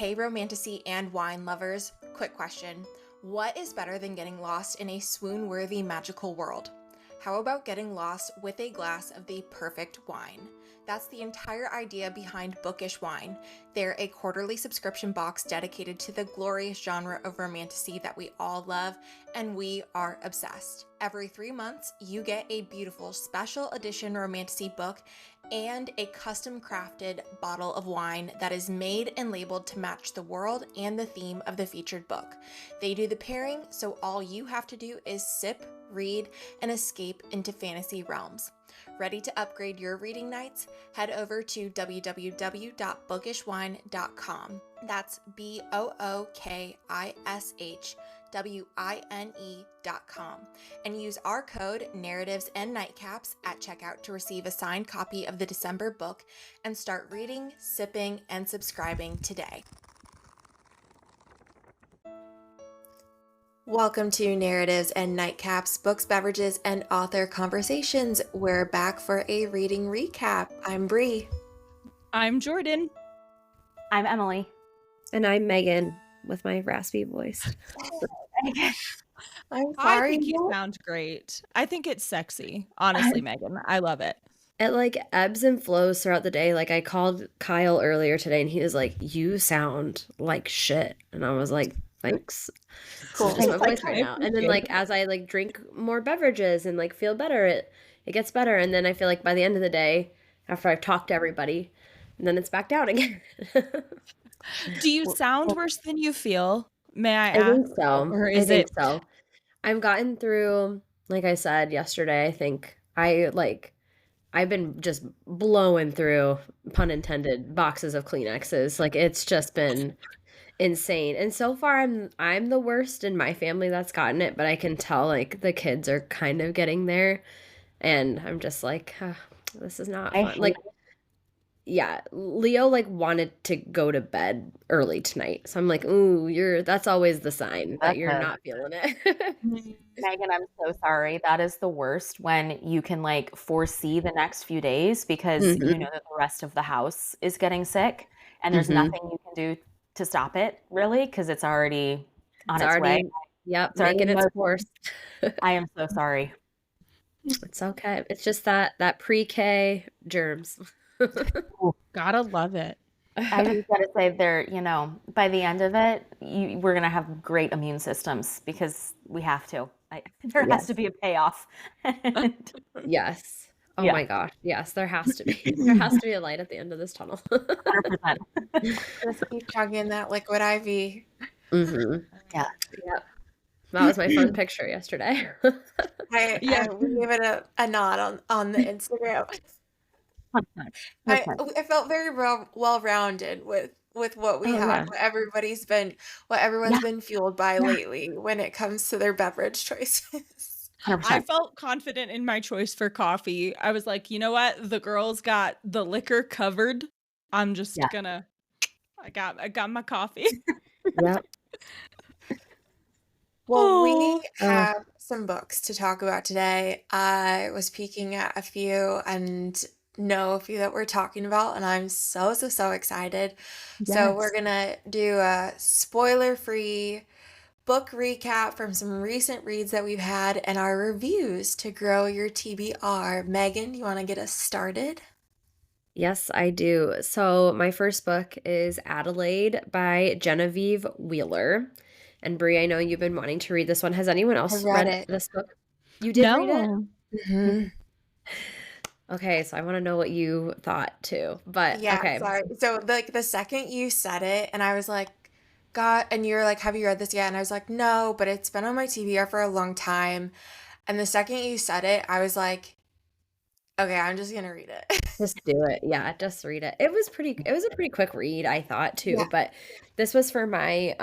Hey, romantasy and wine lovers. Quick question. What is better than getting lost in a swoon-worthy magical world? How about getting lost with a glass of the perfect wine? That's the entire idea behind Bookish Wine. They're a quarterly subscription box dedicated to the glorious genre of romantasy that we all love, and we are obsessed. Every 3 months, you get a beautiful special edition romantasy book and a custom crafted bottle of wine that is made and labeled to match the world and the theme of the featured book. They do the pairing, so all you have to do is sip, read, and escape into fantasy realms. Ready to upgrade your reading nights? Head over to www.bookishwine.com. That's BOOKISHWINE.com and use our code Narratives and Nightcaps at checkout to receive a signed copy of the December book and start reading, sipping, and subscribing today. Welcome to Narratives and Nightcaps, Books, Beverages, and Author Conversations. We're back for a reading recap. I'm Bree. I'm Jordan. I'm Emily. And I'm Megan with my raspy voice. I'm sorry. I think you sound great. I think it's sexy. Honestly, Megan, I love it. It like ebbs and flows throughout the day. Like I called Kyle earlier today and he was like, "You sound like shit." And I was like, "Thanks." Cool. Just my voice right now. And then like as I like drink more beverages and like feel better, it gets better. And then I feel like by the end of the day, after I've talked to everybody, and then it's back down again. Do you sound worse than you feel? May I ask? I think so. Or is I think so. I've gotten through, like I said yesterday, I think I've been just blowing through, pun intended, boxes of Kleenexes. Like it's just been insane. And so far I'm the worst in my family that's gotten it, but I can tell like the kids are kind of getting there. And I'm just like, this is not fun. Like yeah, Leo like wanted to go to bed early tonight. So I'm like, ooh, that's always the sign that you're not feeling it. Megan, I'm so sorry. That is the worst when you can like foresee the next few days because you know that the rest of the house is getting sick and there's nothing you can do to stop it really because it's already on its way. Yep, making its course. I am so sorry. It's okay. It's just that pre-K germs. Gotta love it. I just gotta say by the end of it, we're gonna have great immune systems because we have to. There has to be a payoff. Yes. Oh my gosh. Yes, there has to be. There has to be a light at the end of this tunnel. 100%. Just keep chugging that liquid IV. Yeah. Yep. That was my fun picture yesterday. We gave it a nod on the Instagram. I felt very well-rounded with what we have, what everyone's been fueled by lately when it comes to their beverage choices. 100%. I felt confident in my choice for coffee. I was like, you know what? The girls got the liquor covered. I'm just gonna. I got my coffee. Yep. Well, we have some books to talk about today. I was peeking at a few and know a few that we're talking about, and I'm so excited. Yes. So we're gonna do a spoiler-free book recap from some recent reads that we've had and our reviews to grow your TBR. Megan, you want to get us started? Yes, I do. So my first book is Adelaide by Genevieve Wheeler. And Brie, I know you've been wanting to read this one. Has anyone else read this book? You did read it? Mm-hmm. Okay, so I want to know what you thought too. But okay. Sorry. So like the second you said it, and I was like, God, and you're like, have you read this yet? And I was like, no, but it's been on my TBR for a long time. And the second you said it, I was like, okay, I'm just gonna read it. Just do it. Yeah, just read it. It was a pretty quick read, I thought too. Yeah. But this was for my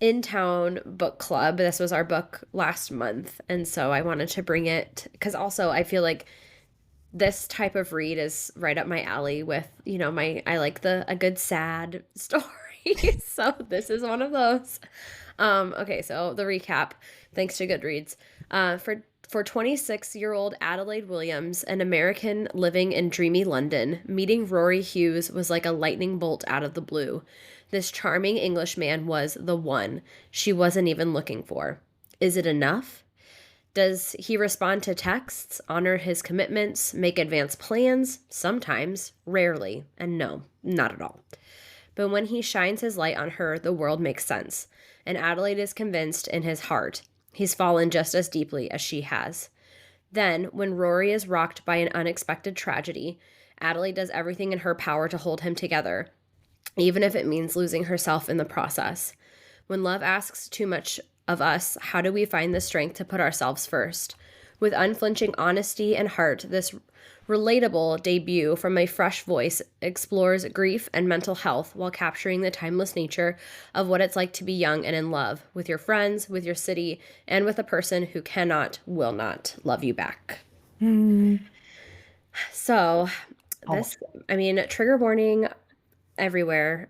in-town book club. This was our book last month. And so I wanted to bring it because also I feel like this type of read is right up my alley with, I like a good sad story. So this is one of those. Okay, so the recap, thanks to Goodreads. For For 26-year-old Adelaide Williams, an American living in dreamy London, meeting Rory Hughes was like a lightning bolt out of the blue. This charming Englishman was the one she wasn't even looking for. Is it enough? Does he respond to texts, honor his commitments, make advanced plans? Sometimes, rarely, and no, not at all. But when he shines his light on her, the world makes sense, and Adelaide is convinced in his heart he's fallen just as deeply as she has. Then, when Rory is rocked by an unexpected tragedy, Adelaide does everything in her power to hold him together, even if it means losing herself in the process. When love asks too much of us, how do we find the strength to put ourselves first? With unflinching honesty and heart, this relatable debut from a fresh voice explores grief and mental health while capturing the timeless nature of what it's like to be young and in love with your friends, with your city, and with a person who will not love you back. So this, trigger warning everywhere.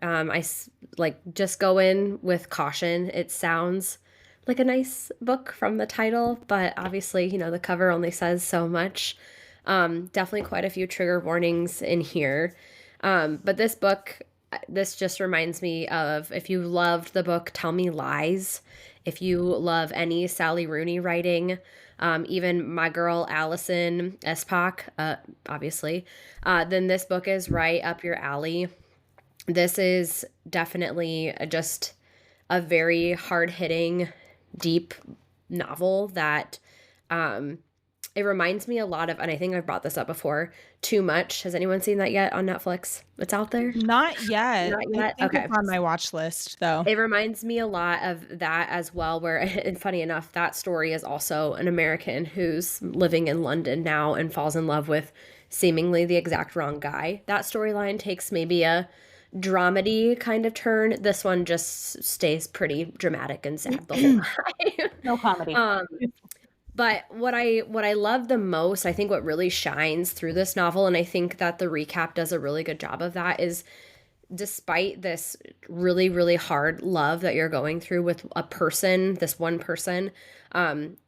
Just go in with caution. It sounds like a nice book from the title, but obviously, the cover only says so much. Definitely quite a few trigger warnings in here. But this book, this just reminds me of, if you loved the book Tell Me Lies, if you love any Sally Rooney writing, even my girl Alison Espach, obviously, then this book is right up your alley. This is definitely just a very hard-hitting, deep novel that it reminds me a lot of, and I think I've brought this up before, Too Much. Has anyone seen that yet on Netflix? It's out there? Not yet. Not yet? I think Okay. it's on my watch list, though. It reminds me a lot of that as well, where, and funny enough, that story is also an American who's living in London now and falls in love with seemingly the exact wrong guy. That storyline takes maybe a dramedy kind of turn. This one just stays pretty dramatic and sad the whole time. No comedy. But what I love the most, I think what really shines through this novel, and I think that the recap does a really good job of that, is despite this really, really hard love that you're going through with a person, this one person,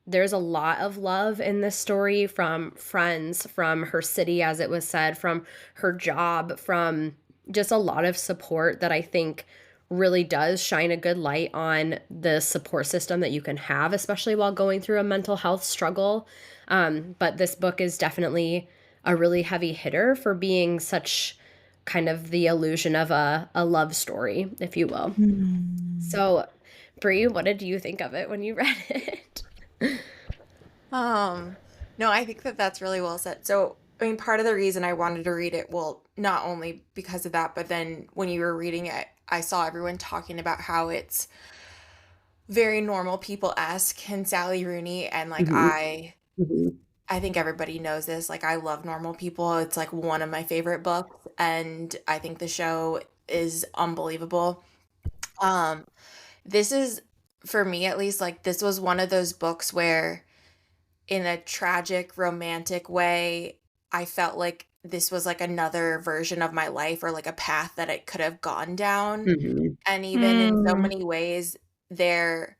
there's a lot of love in this story, from friends, from her city, as it was said, from her job, from just a lot of support that I think really does shine a good light on the support system that you can have, especially while going through a mental health struggle. But this book is definitely a really heavy hitter for being such kind of the illusion of a love story, if you will. So, Brie, what did you think of it when you read it? No, I think that that's really well said. So, part of the reason I wanted to read it, well, not only because of that, but then when you were reading it, I saw everyone talking about how it's very normal people-esque and Sally Rooney, and I think everybody knows this. I love Normal People. It's one of my favorite books, and I think the show is unbelievable. This is, for me at least, this was one of those books where, in a tragic, romantic way, I felt like this was another version of my life, or a path that it could have gone down. And even in so many ways, there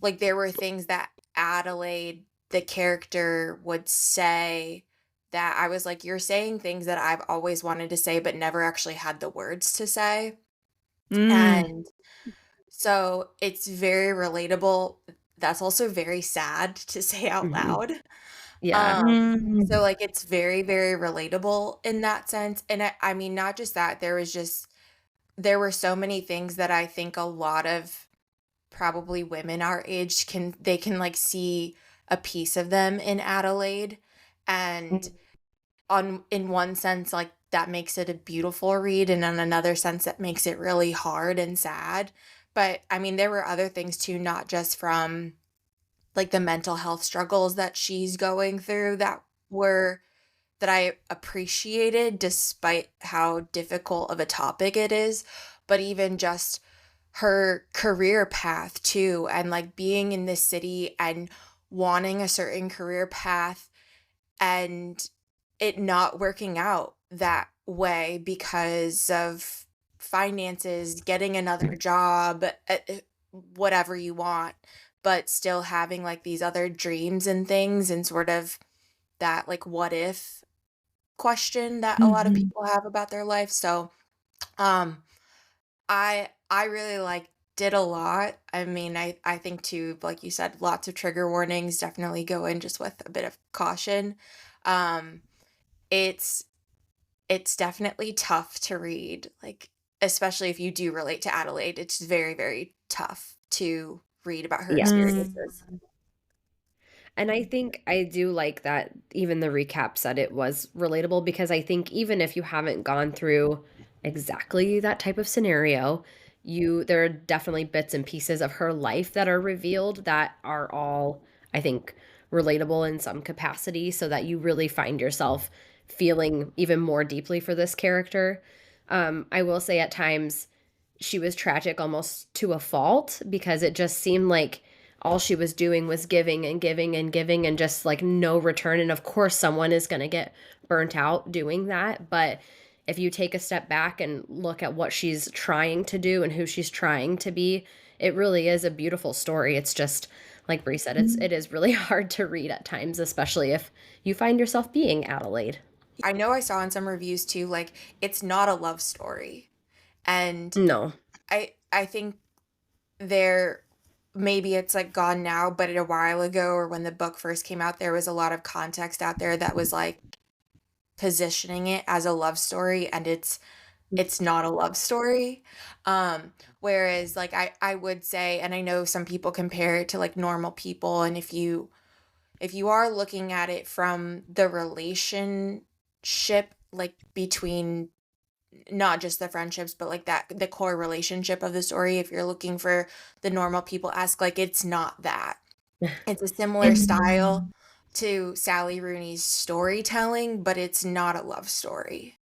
were things that Adelaide, the character, would say that I was like, you're saying things that I've always wanted to say, but never actually had the words to say. And so it's very relatable. That's also very sad to say out loud. Yeah. So it's very, very relatable in that sense. And I mean, not just that, there were so many things that I think a lot of probably women our age can see a piece of them in Adelaide. And in one sense, that makes it a beautiful read, and in another sense that makes it really hard and sad. But I mean, there were other things too, not just from the mental health struggles that she's going through that I appreciated, despite how difficult of a topic it is, but even just her career path too, and being in this city and wanting a certain career path and it not working out that way because of finances, getting another job, whatever you want. but still having like these other dreams and things, and sort of that like what if question that a lot of Mhm. people have about their life. So um I really like did a lot. I mean, I think too, like you said, lots of trigger warnings, definitely go in just with a bit of caution. Um it's it's definitely tough to read, like especially if you do relate to Adelaide. It's very, very tough to read about her Yeah. Mm. experiences. And I think I do like that even the recap said it was relatable, because I think even if you haven't gone through exactly that type of scenario, there are definitely bits and pieces of her life that are revealed that are all, I think, relatable in some capacity, so that you really find yourself feeling even more deeply for this character. I will say at times she was tragic almost to a fault, because it just seemed like all she was doing was giving and giving and giving, and just like no return. And of course, someone is going to get burnt out doing that. But if you take a step back and look at what she's trying to do and who she's trying to be, it really is a beautiful story. It's just like Bree said, it is really hard to read at times, especially if you find yourself being Adelaide. I know I saw in some reviews too, like it's not a love story. And No. I think there maybe it's like gone now, but a while ago or when the book first came out, there was a lot of context out there that was like positioning it as a love story, and it's not a love story. Whereas like I would say, and I know some people compare it to like Normal People, and if you are looking at it from the relationship, like between not just the friendships, but like that the core relationship of the story, if you're looking for the Normal People esque, like it's not that. It's a similar style And to Sally Rooney's storytelling, but it's not a love story.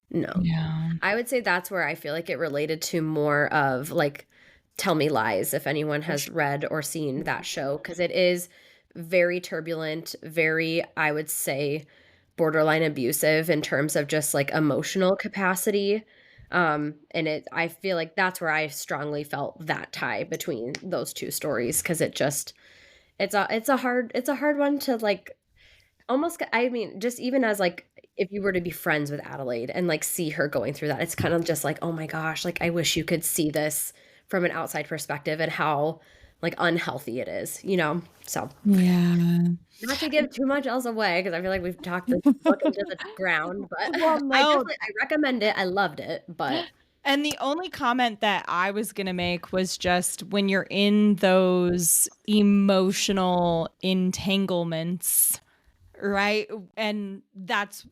No. yeah. I would say that's where I feel like it related to more of like Tell Me Lies, if anyone has read or seen that show, because it is very turbulent, very, I would say, borderline abusive in terms of just like emotional capacity. And I feel like that's where I strongly felt that tie between those two stories, because it's a hard one to like almost, I mean, just even as like if you were to be friends with Adelaide and like see her going through that, it's kind of just like, oh my gosh, like I wish you could see this from an outside perspective and how like unhealthy it is, you know? So Yeah. not to give too much else away, because I feel like we've talked this book into the ground, but Well, no. I recommend it. I loved it, but And the only comment that I was going to make was just when you're in those emotional entanglements, right? And that's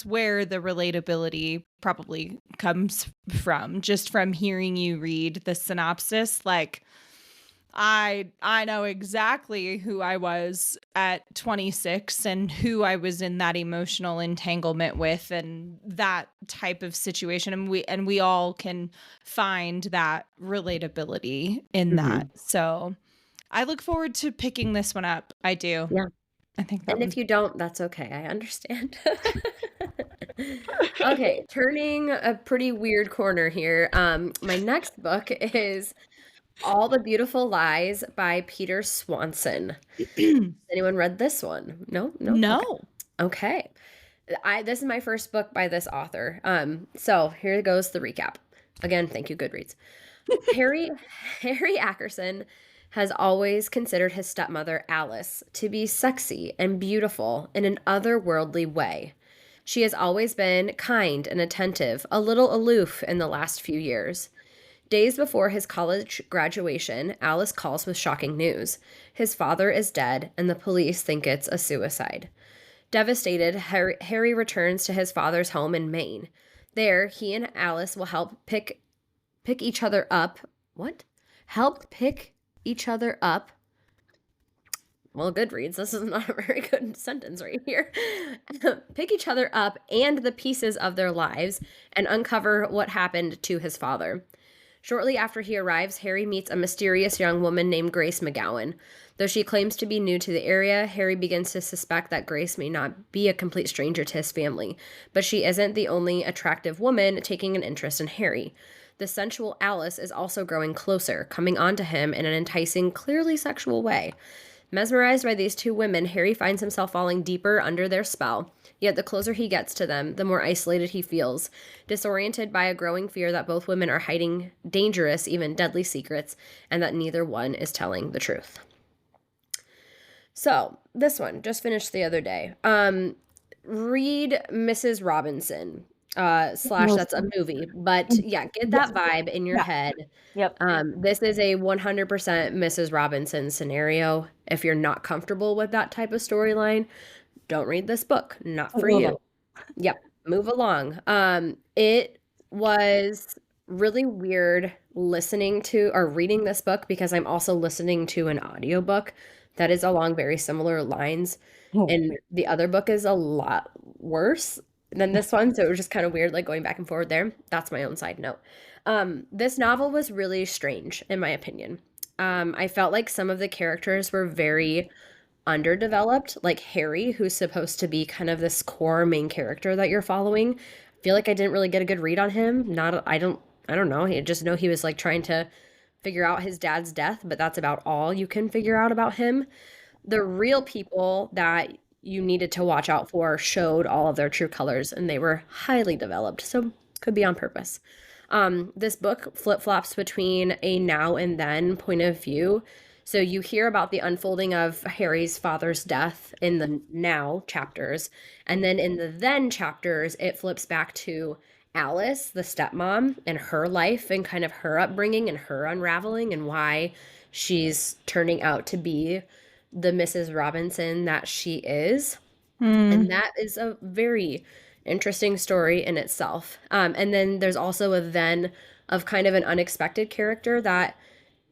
where the relatability probably comes from, just from hearing you read the synopsis. Like I know exactly who I was at 26 and who I was in that emotional entanglement with, and that type of situation, and we all can find that relatability in that. mhm. So I look forward to picking this one up. I do. Yeah. I think that And if one's you don't, that's okay. I understand. Okay, turning a pretty weird corner here. My next book is All the Beautiful Lies by Peter Swanson. Anyone read this one? No, no. Okay. no. Okay. This is my first book by this author. So here goes the recap. Again, thank you, Goodreads. Harry Harry Ackerson has always considered his stepmother Alice to be sexy and beautiful in an otherworldly way. She has always been kind and attentive, a little aloof in the last few years. Days before his college graduation, Alice calls with shocking news. His father is dead, and the police think it's a suicide. Devastated, Harry returns to his father's home in Maine. There, he and Alice will help pick each other up. What? Help pick each other up. Well, Goodreads, this is not a very good sentence right here. Pick each other up and the pieces of their lives and uncover what happened to his father. Shortly after he arrives, Harry meets a mysterious young woman named Grace McGowan. Though she claims to be new to the area, Harry begins to suspect that Grace may not be a complete stranger to his family. But she isn't the only attractive woman taking an interest in Harry. The sensual Alice is also growing closer, coming onto him in an enticing, clearly sexual way. Mesmerized by these two women, Harry finds himself falling deeper under their spell. Yet the closer he gets to them, the more isolated he feels, disoriented by a growing fear that both women are hiding dangerous, even deadly secrets, and that neither one is telling the truth. So, this one, just finished the other day. Read Mrs. Robinson. / that's a movie. But yeah, get that vibe in your head. Yep. This is a 100% Mrs. Robinson scenario. If you're not comfortable with that type of storyline, don't read this book. Not for you. Yep. Move along. It was really weird listening to or reading this book because I'm also listening to an audiobook that is along very similar lines. And the other book is a lot worse than this one. So it was just kind of weird, like going back and forward there. That's my own side note. This novel was really strange, in my opinion. I felt like some of the characters were very underdeveloped, like Harry, who's supposed to be kind of this core main character that you're following. I feel like I didn't really get a good read on him. I don't know. I just know he was like trying to figure out his dad's death, but that's about all you can figure out about him. The real people that you needed to watch out for showed all of their true colors, and they were highly developed, so could be on purpose. This book flip-flops between a now and then point of view. So you hear about the unfolding of Harry's father's death in the now chapters, and then in the then chapters, it flips back to Alice, the stepmom, and her life and kind of her upbringing and her unraveling and why she's turning out to be the Mrs. Robinson that she is. And that is a very interesting story in itself. And then there's also a then of kind of an unexpected character that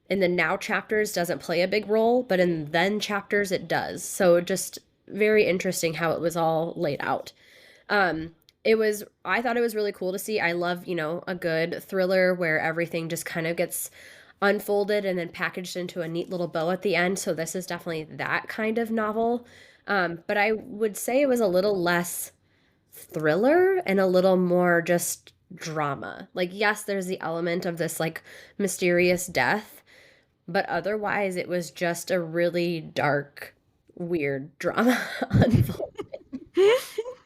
in the now chapters doesn't play a big role, but in then chapters it does. So just very interesting how it was all laid out. I thought it was really cool to see. I love, a good thriller where everything just kind of gets unfolded and then packaged into a neat little bow at the end. So this is definitely that kind of novel. But I would say it was a little less thriller and a little more just drama. Like, yes, there's the element of this like mysterious death, but otherwise it was just a really dark, weird drama unfolding.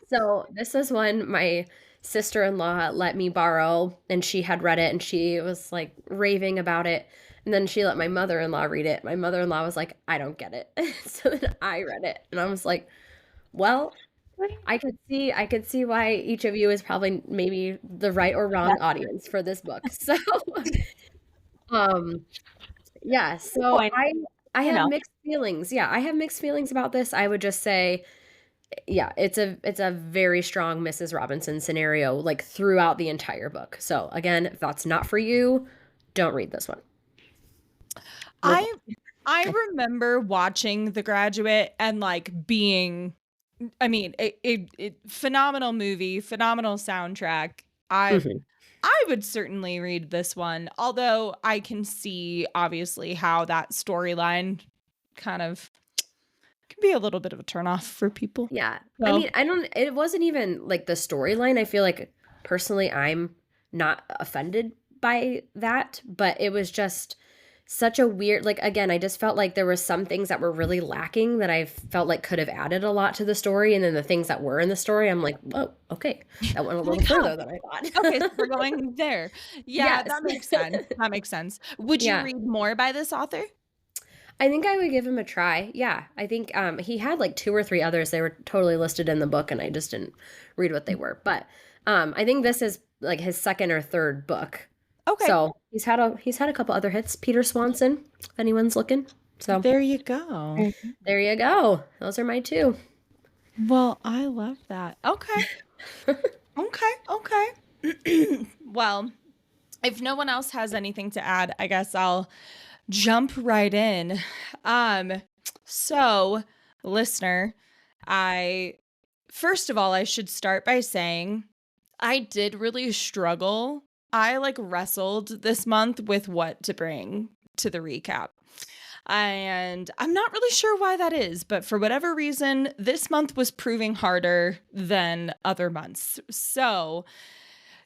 So this is one my sister-in-law let me borrow, and she had read it and she was like raving about it. And then she let my mother-in-law read it. My mother-in-law was like, I don't get it. So then I read it and I was like, well, I could see why each of you is probably maybe the right or wrong audience for this book. So yeah, so I have mixed feelings. Yeah, I have mixed feelings about this. I would just say yeah, it's a very strong Mrs. Robinson scenario like throughout the entire book. So again, if that's not for you, don't read this one. I remember watching The Graduate and like being, I mean, it phenomenal movie, phenomenal soundtrack. I would certainly read this one, although I can see obviously how that storyline kind of can be a little bit of a turnoff for people. Yeah. So. I mean, it wasn't even like the storyline. I feel like personally I'm not offended by that, but it was just such a weird, like, again, I just felt like there were some things that were really lacking that I felt like could have added a lot to the story. And then the things that were in the story, I'm like, whoa, okay. That went a little further than I thought. Okay, so we're going there. Yeah, yes. That makes sense. That makes sense. Would you read more by this author? I think I would give him a try. Yeah. I think he had like 2 or 3 others. They were totally listed in the book and I just didn't read what they were. But I think this is like his 2nd or 3rd book. Okay. So he's had a couple other hits. Peter Swanson, if anyone's looking. So there you go. There you go. Those are my 2. Well, I love that. Okay. Okay. Well, if no one else has anything to add, I guess I'll jump right in. So, listener, first of all, I should start by saying I did really struggle I like wrestled this month with what to bring to the recap. And I'm not really sure why that is, but for whatever reason, this month was proving harder than other months. So,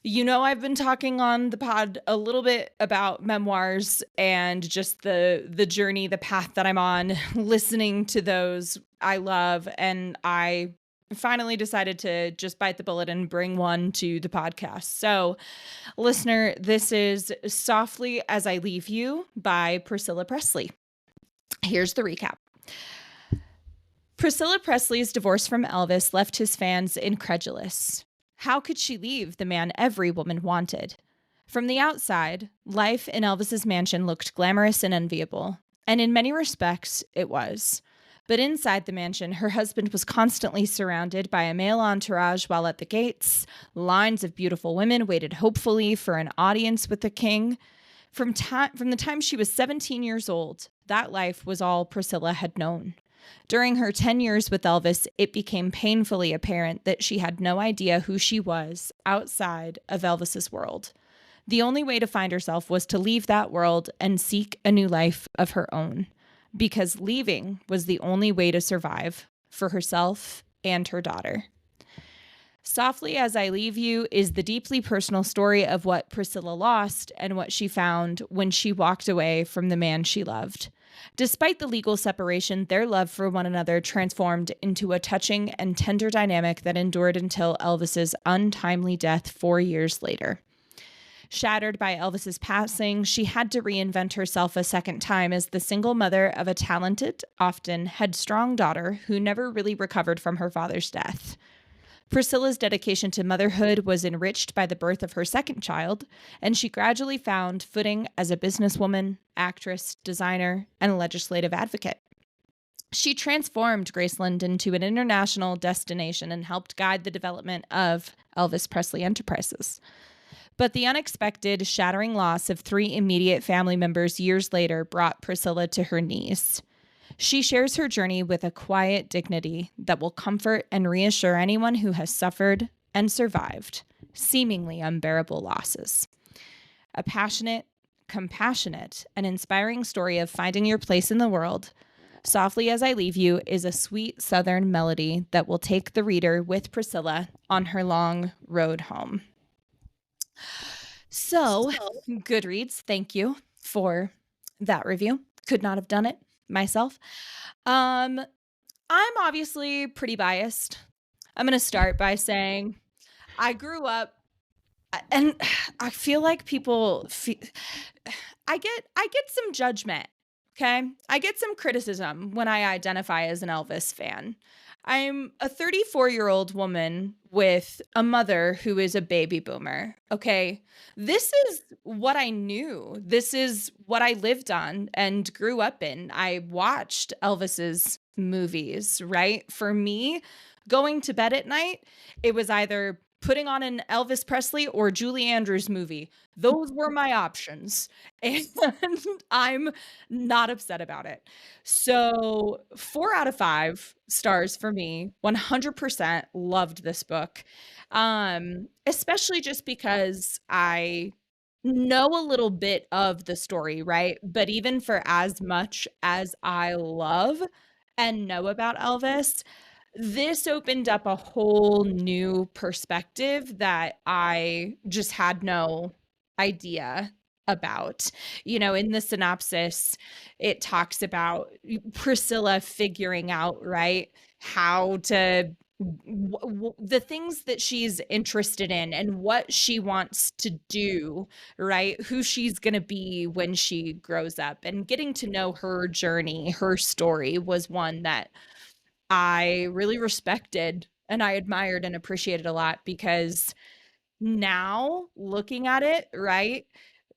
I've been talking on the pod a little bit about memoirs and just the journey, the path that I'm on, listening to those I love, and I finally decided to just bite the bullet and bring one to the podcast. So, listener, this is Softly as I Leave You by Priscilla Presley. Here's the recap. Priscilla Presley's divorce from Elvis left his fans incredulous. How could she leave the man every woman wanted? From the outside, life in Elvis's mansion looked glamorous and enviable, and in many respects, it was. But inside the mansion, her husband was constantly surrounded by a male entourage while at the gates, lines of beautiful women waited hopefully for an audience with the king. From the time she was 17 years old, that life was all Priscilla had known. During her 10 years with Elvis, it became painfully apparent that she had no idea who she was outside of Elvis's world. The only way to find herself was to leave that world and seek a new life of her own, because leaving was the only way to survive for herself and her daughter. Softly as I Leave You is the deeply personal story of what Priscilla lost and what she found when she walked away from the man she loved. Despite the legal separation, their love for one another transformed into a touching and tender dynamic that endured until Elvis's untimely death 4 years later. Shattered by Elvis's passing, she had to reinvent herself a second time as the single mother of a talented, often headstrong daughter who never really recovered from her father's death. Priscilla's dedication to motherhood was enriched by the birth of her second child, and she gradually found footing as a businesswoman, actress, designer, and legislative advocate. She transformed Graceland into an international destination and helped guide the development of Elvis Presley Enterprises. But the unexpected, shattering loss of 3 immediate family members years later brought Priscilla to her knees. She shares her journey with a quiet dignity that will comfort and reassure anyone who has suffered and survived seemingly unbearable losses. A passionate, compassionate, and inspiring story of finding your place in the world, Softly as I Leave You is a sweet Southern melody that will take the reader with Priscilla on her long road home. So, Goodreads, thank you for that review. Could not have done it myself. I'm obviously pretty biased. I'm going to start by saying I grew up, and I feel like I get some judgment, okay? I get some criticism when I identify as an Elvis fan. I'm a 34-year-old woman with a mother who is a baby boomer, okay? This is what I knew. This is what I lived on and grew up in. I watched Elvis's movies, right? For me, going to bed at night, it was either putting on an Elvis Presley or Julie Andrews movie. Those were my options. And I'm not upset about it. So 4 out of 5 stars for me. 100% loved this book. Especially just because I know a little bit of the story, right? But even for as much as I love and know about Elvis, this opened up a whole new perspective that I just had no idea about. In the synopsis, it talks about Priscilla figuring out, right, how to the things that she's interested in and what she wants to do, right? Who she's going to be when she grows up, and getting to know her journey, her story was one that I really respected and I admired and appreciated a lot, because now looking at it, right,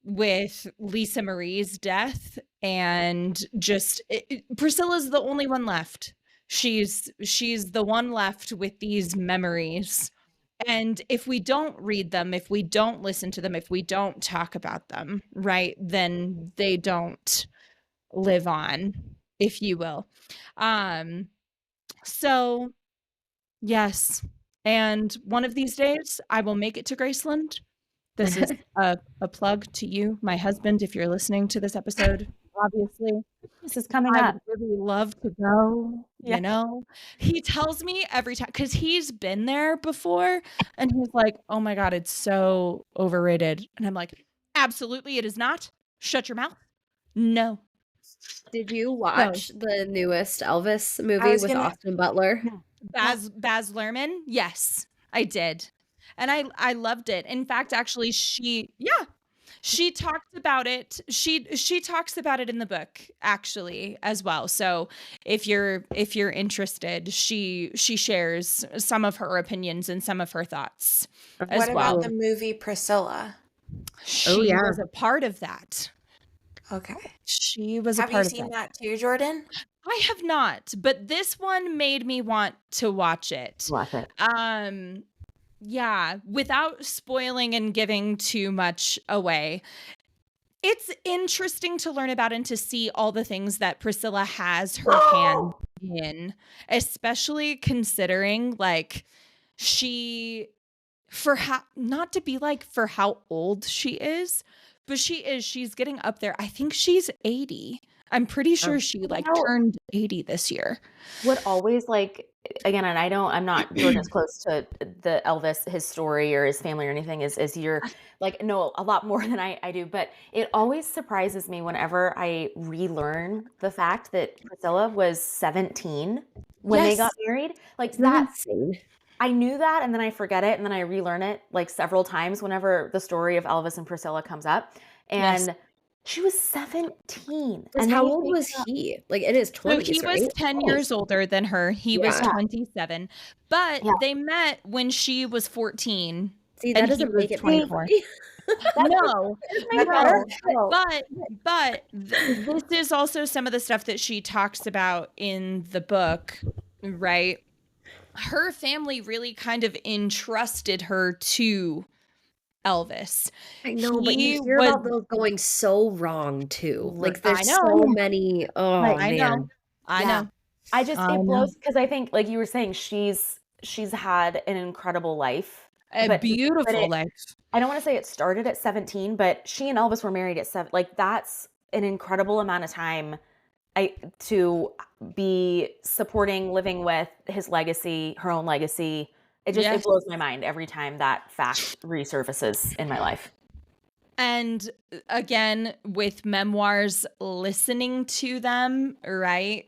with Lisa Marie's death and just Priscilla's the only one left. She's the one left with these memories. And if we don't read them, if we don't listen to them, if we don't talk about them, right, then they don't live on, if you will. So, yes. And one of these days, I will make it to Graceland. This is a plug to you, my husband, if you're listening to this episode, obviously. This is coming I up. would really love to go, Yeah. you know? He tells me every time, because he's been there before, and he's like, oh my God, it's so overrated. And I'm like, absolutely, it is not. Shut your mouth. No. Did you watch the newest Elvis movie was with gonna- Austin Butler? Baz Luhrmann? Yes, I did. And I loved it. In fact, actually, she talked about it. She talks about it in the book, actually, as well. So if you're interested, she shares some of her opinions and some of her thoughts as What well. about the movie Priscilla? She was a part of that. Okay. She was Have a part you of seen that. that too, Jordan? I have not, but this one made me want to watch it. Watch it. Yeah, without spoiling and giving too much away. It's interesting to learn about and to see all the things that Priscilla has her hand in, especially considering like not to be like for how old she is, but she's getting up there. I think she's 80. I'm pretty sure she turned 80 this year. What always like, again, and I'm not Jordan as close to the Elvis, his story or his family or anything as you're like, know a lot more than I do, but it always surprises me whenever I relearn the fact that Priscilla was 17 when they got married. Like that's insane. I knew that, and then I forget it, and then I relearn it like several times whenever the story of Elvis and Priscilla comes up. And she was 17. And how old was he? Like in his 20s, So he was 10 years older than her. He was 27. But they met when she was 14. See, that doesn't make it 24. No. But this is also some of the stuff that she talks about in the book, right? Her family really kind of entrusted her to Elvis. I know, but you hear about those going so wrong too. Like there's so many. Oh man, I know. I just it blows because I think, like you were saying, she's had an incredible life, a beautiful life. I don't want to say it started at 17, but she and Elvis were married at 7. Like that's an incredible amount of time. To be supporting, living with his legacy, her own legacy. It blows my mind every time that fact resurfaces in my life. And again, with memoirs, listening to them, right?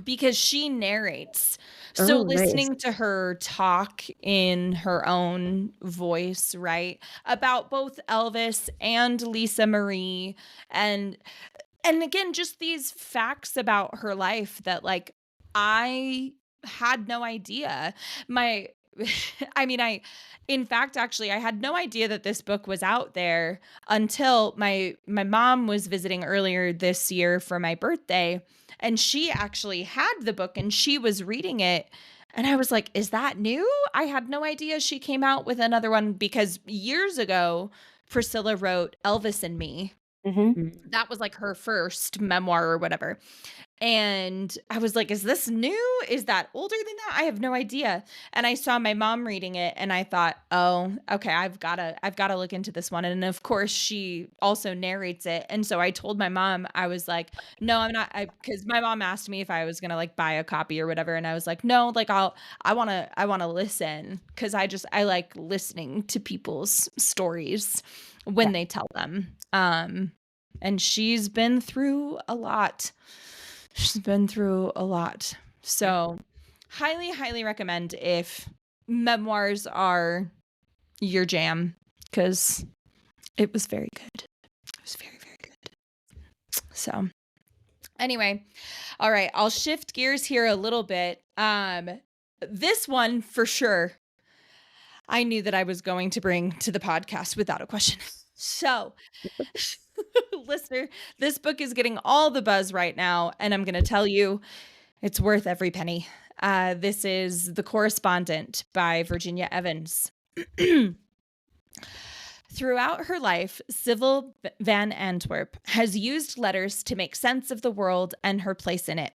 Because she narrates. So listening to her talk in her own voice, right? About both Elvis and Lisa Marie and again, just these facts about her life that like I had no idea. In fact, actually, I had no idea that this book was out there until my mom was visiting earlier this year for my birthday, and she actually had the book and she was reading it. And I was like, is that new? I had no idea she came out with another one because years ago, Priscilla wrote Elvis and Me. Mm-hmm. That was like her first memoir or whatever. And I was like, is this new? Is that older than that? I have no idea. And I saw my mom reading it and I thought, oh, okay, I've got to look into this one. And of course she also narrates it. And so I told my mom, I was like, no, I'm not, because my mom asked me if I was going to like buy a copy or whatever. And I was like, no, like I want to listen because I like listening to people's stories when they tell them. And she's been through a lot. So highly, highly recommend if memoirs are your jam, because it was very good. It was very, very good. So anyway, all right, I'll shift gears here a little bit. This one for sure, I knew that I was going to bring to the podcast without a question. So listener, this book is getting all the buzz right now, and I'm going to tell you it's worth every penny. This is The Correspondent by Virginia Evans. Throughout her life, Sybil Van Antwerp has used letters to make sense of the world and her place in it.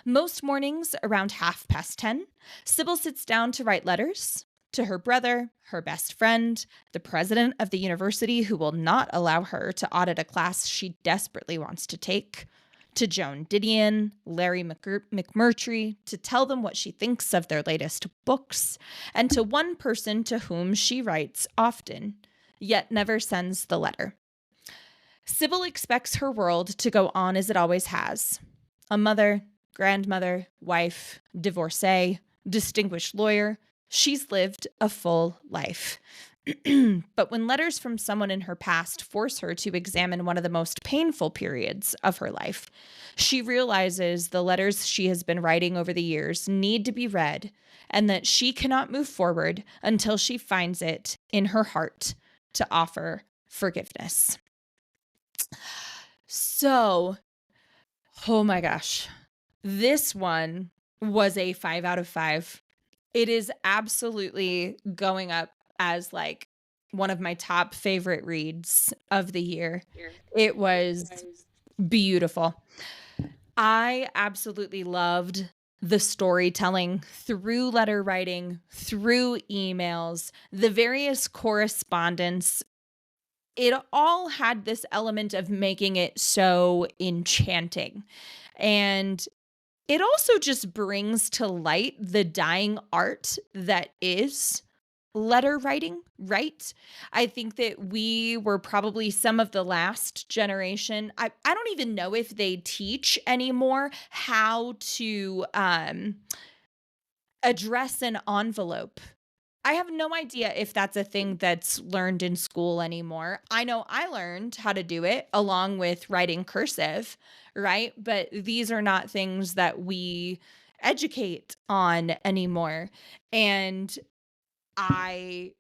Most mornings around 10:30, Sybil sits down to write letters, to her brother, her best friend, the president of the university who will not allow her to audit a class she desperately wants to take, to Joan Didion, Larry McMurtry, to tell them what she thinks of their latest books, and to one person to whom she writes often, yet never sends the letter. Sybil expects her world to go on as it always has. A mother, grandmother, wife, divorcee, distinguished lawyer. She's lived a full life. But when letters from someone in her past force her to examine one of the most painful periods of her life, she realizes the letters she has been writing over the years need to be read, and that she cannot move forward until she finds it in her heart to offer forgiveness. So, oh my gosh, this one was a 5 out of 5. It is absolutely going up as like one of my top favorite reads of the year. It was beautiful. I absolutely loved the storytelling through letter writing, through emails, the various correspondence. It all had this element of making it so enchanting. And it also just brings to light the dying art that is letter writing, right? I think that we were probably some of the last generation. I don't even know if they teach anymore how to address an envelope. I have no idea if that's a thing that's learned in school anymore. I know I learned how to do it along with writing cursive, right? But these are not things that we educate on anymore. And I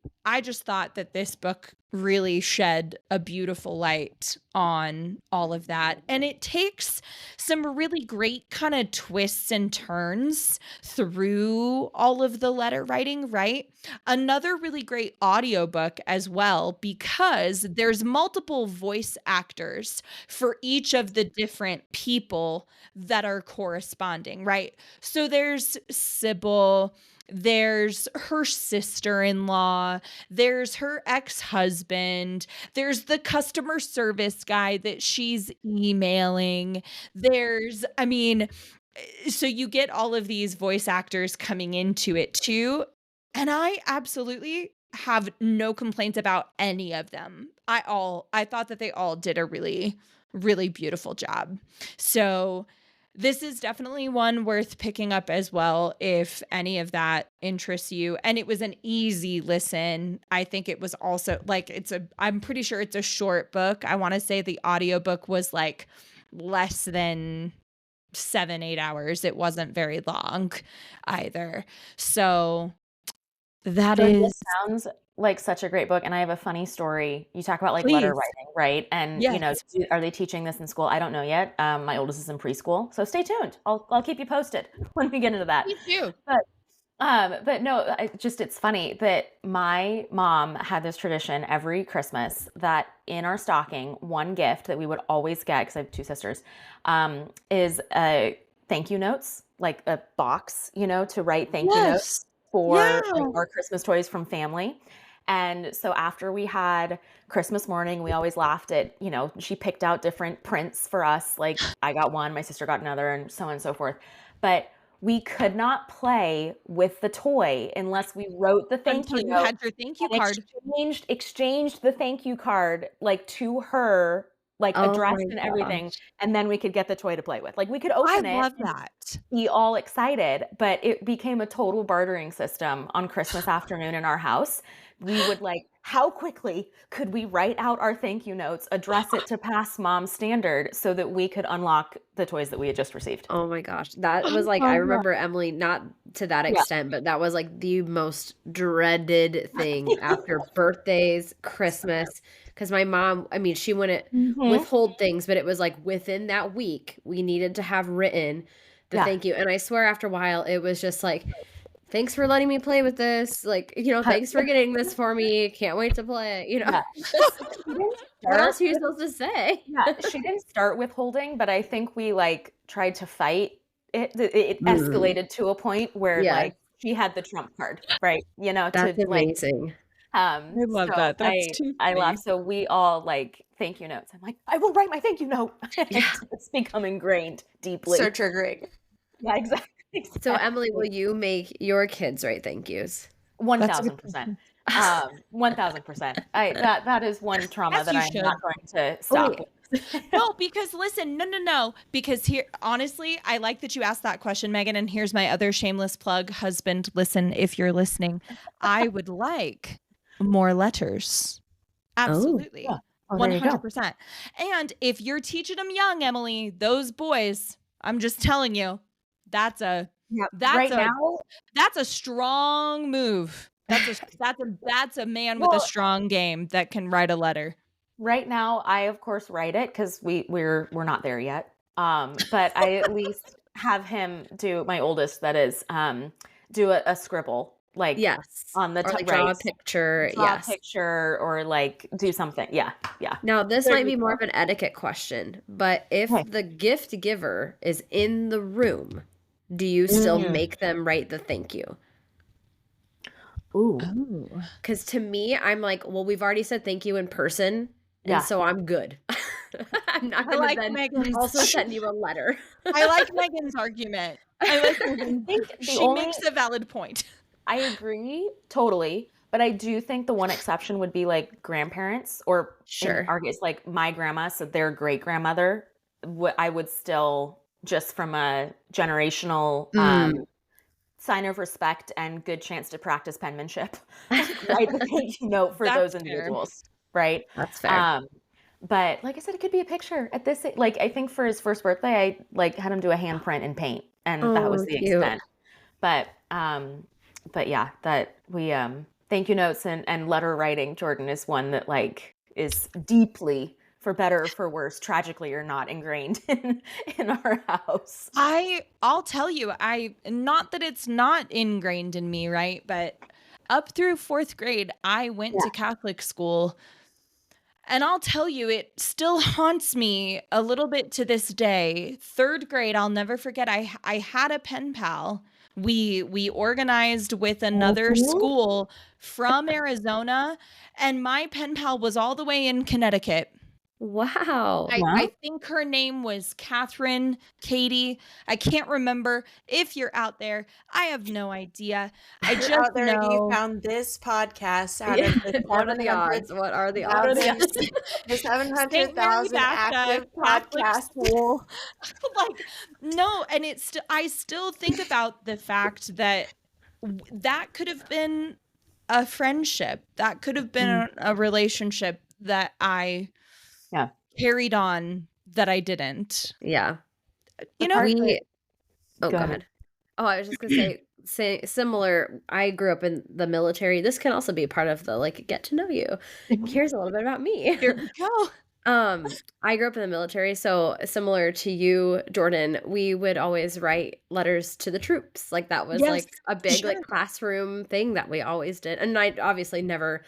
just thought that this book really shed a beautiful light on all of that. And it takes some really great kind of twists and turns through all of the letter writing, right? Another really great audiobook as well, because there's multiple voice actors for each of the different people that are corresponding, right? So there's Sybil, there's her sister-in-law, there's her ex-husband, there's the customer service guy that she's emailing. So you get all of these voice actors coming into it too. And I absolutely have no complaints about any of them. I thought that they all did a really, really beautiful job. So this is definitely one worth picking up as well if any of that interests you. And it was an easy listen. I think it was also like I'm pretty sure it's a short book. I want to say the audiobook was like less than 7-8 hours. It wasn't very long either. So that It is sounds like such a great book. And I have a funny story. You talk about like Please. letter writing, right? And Yes. are they teaching this in school? I don't know yet. My oldest is in preschool, so stay tuned. I'll keep you posted when we get into that. Me too. But no, it's funny that my mom had this tradition every Christmas that in our stocking, one gift that we would always get, because I have two sisters, is thank you notes, like a box, to write thank you notes for like, our Christmas toys from family. And so after we had Christmas morning, we always laughed at, she picked out different prints for us. Like I got one, my sister got another, and so on and so forth. But we could not play with the toy unless we wrote the thank you Until you note had your thank you and card. exchanged the thank you card like to her, like Oh addressed my and everything, gosh. and then we could get the toy to play with. Like we could I open it love and that. be all excited, but it became a total bartering system on Christmas afternoon in our house. We would like, how quickly could we write out our thank you notes, address it to pass mom standard so that we could unlock the toys that we had just received? Oh my gosh. That was like, love I that. remember Emily, not to that Yeah. extent, but that was like the most dreaded thing after birthdays, Christmas. Because my mom, she wouldn't withhold things, but it was like within that week, we needed to have written the Yeah. thank you. And I swear after a while, it was just like, thanks for letting me play with this. Like, thanks for getting this for me. Can't wait to play. Yeah. What else are you supposed to say? Yeah, she didn't start withholding, but I think we like tried to fight it. It escalated to a point where Yes. like she had the trump card, right? You know, That's to like amazing. I love so that. That's too I laugh. funny. So we all like thank you notes. I'm like, I will write my thank you note. Yeah. It's become ingrained deeply. So triggering. Yeah, exactly. So Emily, will you make your kids write thank yous? That's a good 1000%. 1000%. That is one trauma As that you I'm should. not going to stop Wait. with. No, because listen, no. Because here, honestly, I like that you asked that question, Megan. And here's my other shameless plug. Husband, listen, if you're listening, I would like more letters. Absolutely. Yeah. Oh, there you go. 100%. And if you're teaching them young, Emily, those boys, I'm just telling you, that's a strong move. That's a man with a Well, strong game that can write a letter. right now, I of course write it because we're not there yet. But I at least have him do, my oldest that is, do a scribble like Yes. on the Or like right, draw a picture. draw a Yes. picture or like do something. Yeah. Now, this There might you be more go. of an etiquette question, but if Okay. the gift giver is in the room, do you still make them write the thank you? Ooh. Oh. Because to me, I'm like, well, we've already said thank you in person, and Yeah. so I'm good. I'm not I going like to then Megan's. also send you a letter. I like Megan's argument. I like Megan's. I think the She only makes a valid point. I agree totally, but I do think the one exception would be like grandparents, or Sure. in our case, like my grandma, so their great grandmother. I would still, just from a generational sign of respect and good chance to practice penmanship, write the thank you note for That's those fair. individuals, right? That's fair. But like I said, it could be a picture at this. Like I think for his first birthday, I like had him do a handprint in paint, and that was Oh, the cute. extent. But yeah, that we thank you notes and letter writing, Jordan, is one that like is deeply, for better or for worse, tragically or not, ingrained in our house. I'll tell you, not that it's not ingrained in me, right? But up through 4th grade, I went to Catholic school. And I'll tell you, it still haunts me a little bit to this day. 3rd grade, I'll never forget. I had a pen pal. We organized with another school from Arizona, and my pen pal was all the way in Connecticut. Wow. I think her name was Catherine, Katie. I can't remember. If you're out there, I have no idea. I You're just out there and you know. found this podcast out Yeah. of the What are the 700 odds? What are the What are odds? the odds? The St. Mary 700,000 Baptist active Catholic podcast. school. Like, no, and I still think about the fact that that could have been a friendship. That could have been a relationship that I carried on that I didn't. Yeah. You know, Go ahead. Oh, I was just gonna say similar. I grew up in the military. This can also be a part of the like get to know you. Here's a little bit about me. here we go. I grew up in the military, so similar to you, Jordan, we would always write letters to the troops. Like that was like a big like classroom thing that we always did. And I obviously never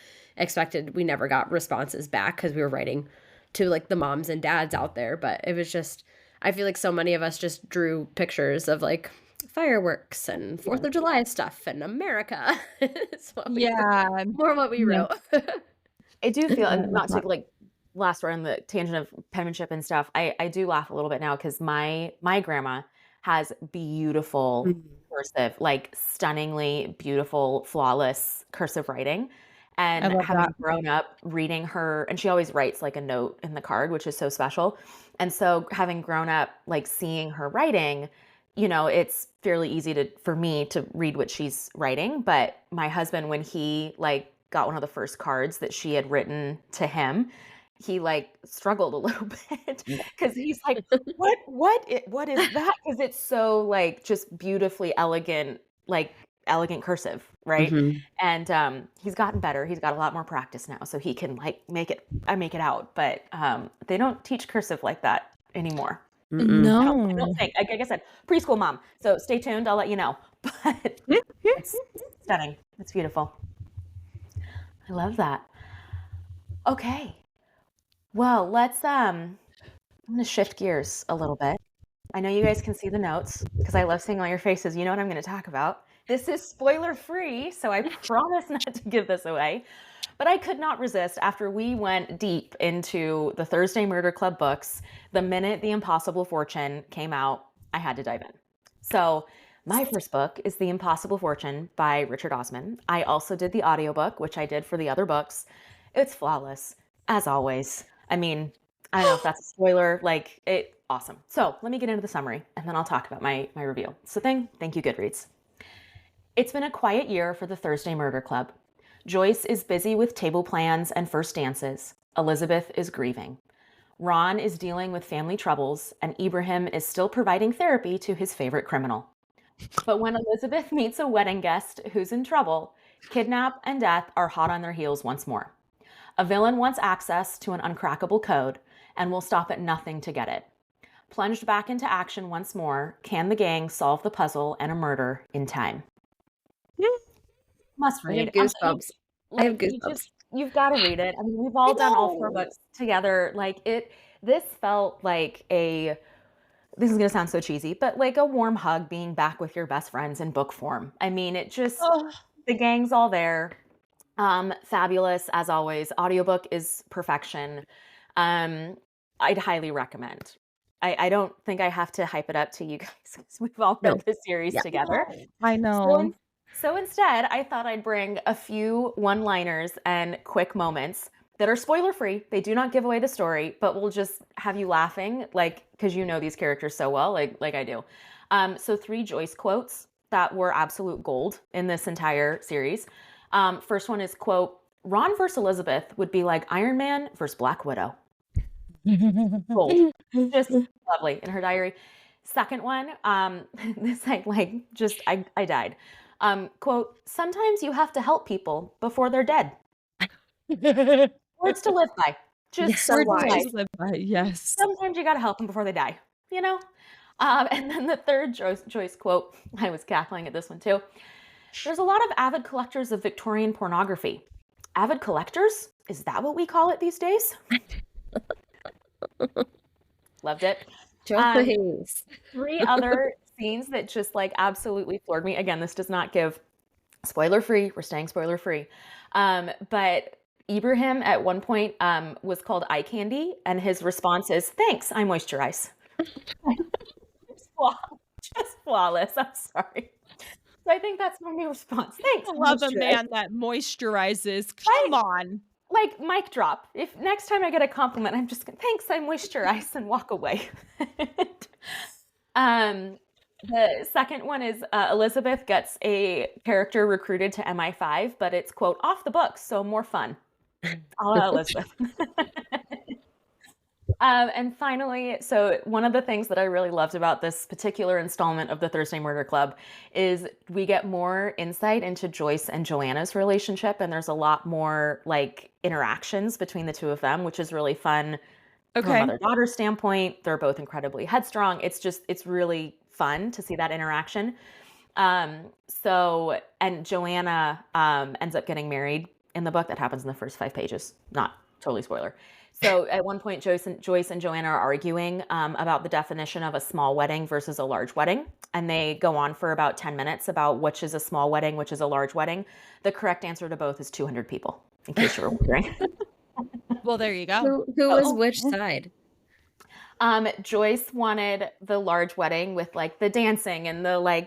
we never got responses back because we were writing to like the moms and dads out there. But it was just, I feel like so many of us just drew pictures of like fireworks and 4th of July stuff and America. More what we wrote. I do feel, and not to like last word on the tangent of penmanship and stuff, I do laugh a little bit now because my grandma has beautiful cursive, like stunningly beautiful, flawless cursive writing. And having grown up reading her, and she always writes like a note in the card, which is so special. And so having grown up like seeing her writing, you know, it's fairly easy for me to read what she's writing. But my husband, when he like got one of the first cards that she had written to him, he like struggled a little bit because he's like, what is that? Because it's so like just beautifully elegant, like elegant cursive, right? And he's gotten better. He's got a lot more practice now, so he can like make it out. But they don't teach cursive like that anymore. No, I don't think. Like I said, preschool mom. So stay tuned. I'll let you know. But it's stunning. It's beautiful. I love that. Okay. Well, let's I'm gonna shift gears a little bit. I know you guys can see the notes because I love seeing all your faces. You know what I'm going to talk about. This is spoiler free, so I promise not to give this away. But I could not resist after we went deep into the Thursday Murder Club books. The minute The Impossible Fortune came out, I had to dive in. So my first book is The Impossible Fortune by Richard Osman. I also did the audiobook, which I did for the other books. It's flawless, as always. I mean, I don't know if that's a spoiler, awesome. So let me get into the summary and then I'll talk about my review. So thank you, Goodreads. It's been a quiet year for the Thursday Murder Club. Joyce is busy with table plans and first dances. Elizabeth is grieving. Ron is dealing with family troubles, and Ibrahim is still providing therapy to his favorite criminal. But when Elizabeth meets a wedding guest who's in trouble, kidnap and death are hot on their heels once more. A villain wants access to an uncrackable code and will stop at nothing to get it. Plunged back into action once more, can the gang solve the puzzle and a murder in time? Must I read. have goosebumps. I have goosebumps. You've got to read it. I mean, we've all done all 4 books together. This felt like this is going to sound so cheesy, but like a warm hug being back with your best friends in book form. I mean, the gang's all there. Fabulous as always. Audiobook is perfection. I'd highly recommend. I don't think I have to hype it up to you guys because we've all read this series together. I know. So instead, I thought I'd bring a few one-liners and quick moments that are spoiler-free. They do not give away the story, but will just have you laughing, because you know these characters so well, like I do. So 3 Joyce quotes that were absolute gold in this entire series. First one is, quote, Ron versus Elizabeth would be like Iron Man versus Black Widow. Gold. Just lovely in her diary. Second one, this I died. Quote, sometimes you have to help people before they're dead. Words to live by. Just so wise. To live by, yes. Sometimes you got to help them before they die, you know? And then the third Joyce quote, I was cackling at this one too. There's a lot of avid collectors of Victorian pornography. Avid collectors? Is that what we call it these days? Loved it. 3 other scenes that just absolutely floored me. Again, this does not give spoiler free. We're staying spoiler free. But Ibrahim at one point was called eye candy, and his response is, thanks, I moisturize. Just flawless. I'm sorry. So I think that's my new response. Thanks. I love a man that moisturizes. Come on. Mic drop. If next time I get a compliment, I'm just going, thanks, I moisturize, and walk away. The second one is Elizabeth gets a character recruited to MI5, but it's, quote, off the books, so more fun. Elizabeth. And finally, so one of the things that I really loved about this particular installment of the Thursday Murder Club is we get more insight into Joyce and Joanna's relationship, and there's a lot more interactions between the two of them, which is really fun. From a mother-daughter standpoint. They're both incredibly headstrong. It's really fun to see that interaction. And Joanna ends up getting married in the book. That happens in the first 5 pages. Not totally spoiler. So at one point, Joyce and Joanna are arguing about the definition of a small wedding versus a large wedding. And they go on for about 10 minutes about which is a small wedding, which is a large wedding. The correct answer to both is 200 people, in case you were wondering. Well, there you go. Who was which side? Joyce wanted the large wedding with the dancing and the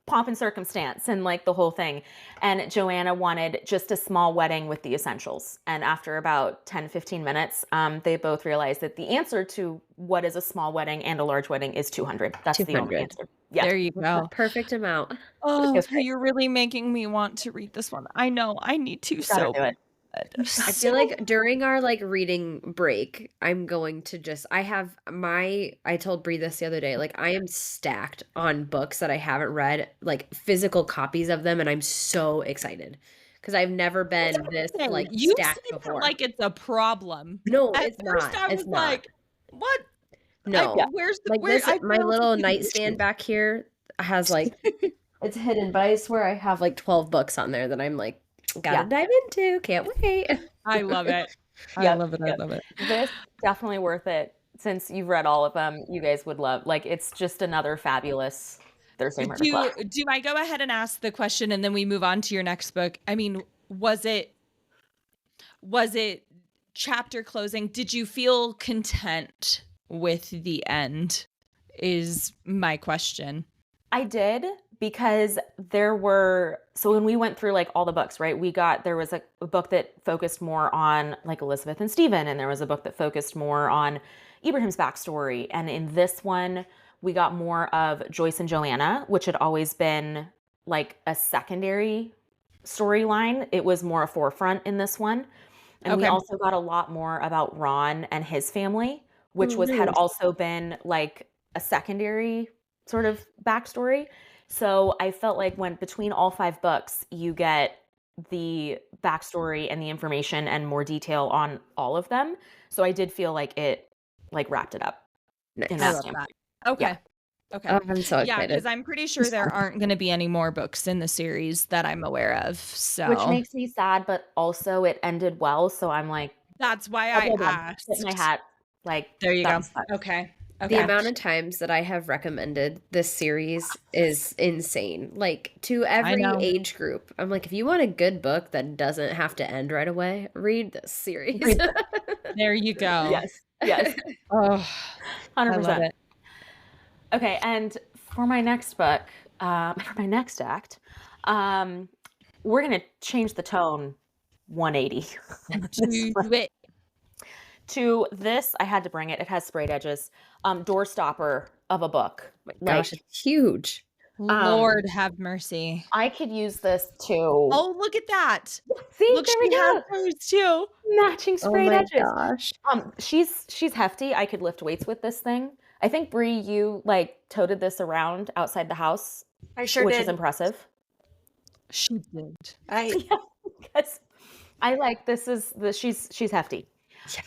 pomp and circumstance and the whole thing. And Joanna wanted just a small wedding with the essentials. And after about 10-15 minutes, they both realized that the answer to what is a small wedding and a large wedding is 200. That's 200. The only answer. Yeah. There you go. Perfect amount. Oh, you're really making me want to read this one. I know. I need to. So do it. I feel like during our reading break, I'm going to I told Bree this the other day, I am stacked on books that I haven't read, physical copies of them, and I'm so excited because I've never been this you stacked before. It's a problem. No, At it's first not. I was not. What? No, where's the my little nightstand back here has it's hidden, but I swear I have 12 books on there that I'm gotta dive into. Can't wait. I love it. I love it. I love it. This definitely worth it. Since you've read all of them, you guys would love. It's just another fabulous Thursday Murder Club. Do I go ahead and ask the question and then we move on to your next book? I mean, was it chapter closing? Did you feel content with the end? Is my question. I did, because so when we went through like all the books, right, there was a book that focused more on like Elizabeth and Stephen, and there was a book that focused more on Ibrahim's backstory. And in this one, we got more of Joyce and Joanna, which had always been like a secondary storyline. It was more a forefront in this one. And we also got a lot more about Ron and his family, which had also been like a secondary sort of backstory. So I felt like between all 5 books, you get the backstory and the information and more detail on all of them. So I did feel like it like wrapped it up. Nice. In I that love standpoint. that. Okay. Yeah. Okay. Oh, I'm so Yeah, excited. because I'm pretty sure there aren't going to be any more books in the series that I'm aware of. So Which makes me sad, but also it ended well. So I'm like, that's why I asked. Tip my hat. Like, There you go. was fun. Okay. The amount of times that I have recommended this series is insane. Like, to every age group. I'm like, if you want a good book that doesn't have to end right away, read this series. There you go. Yes. Oh, 100%. I love it. Okay, and for my next book, for my next act, we're going to change the tone 180. Do it. To this, I had to bring it. It has sprayed edges. Doorstopper of a book. My gosh, it's huge. Lord have mercy. I could use this to. Oh, look at that. See, Look, there we she go. has those too. Matching sprayed edges. Gosh. She's hefty. I could lift weights with this thing. I think Bree, you like toted this around outside the house. I sure which did. is impressive. She did. Because I like she's hefty. Yes.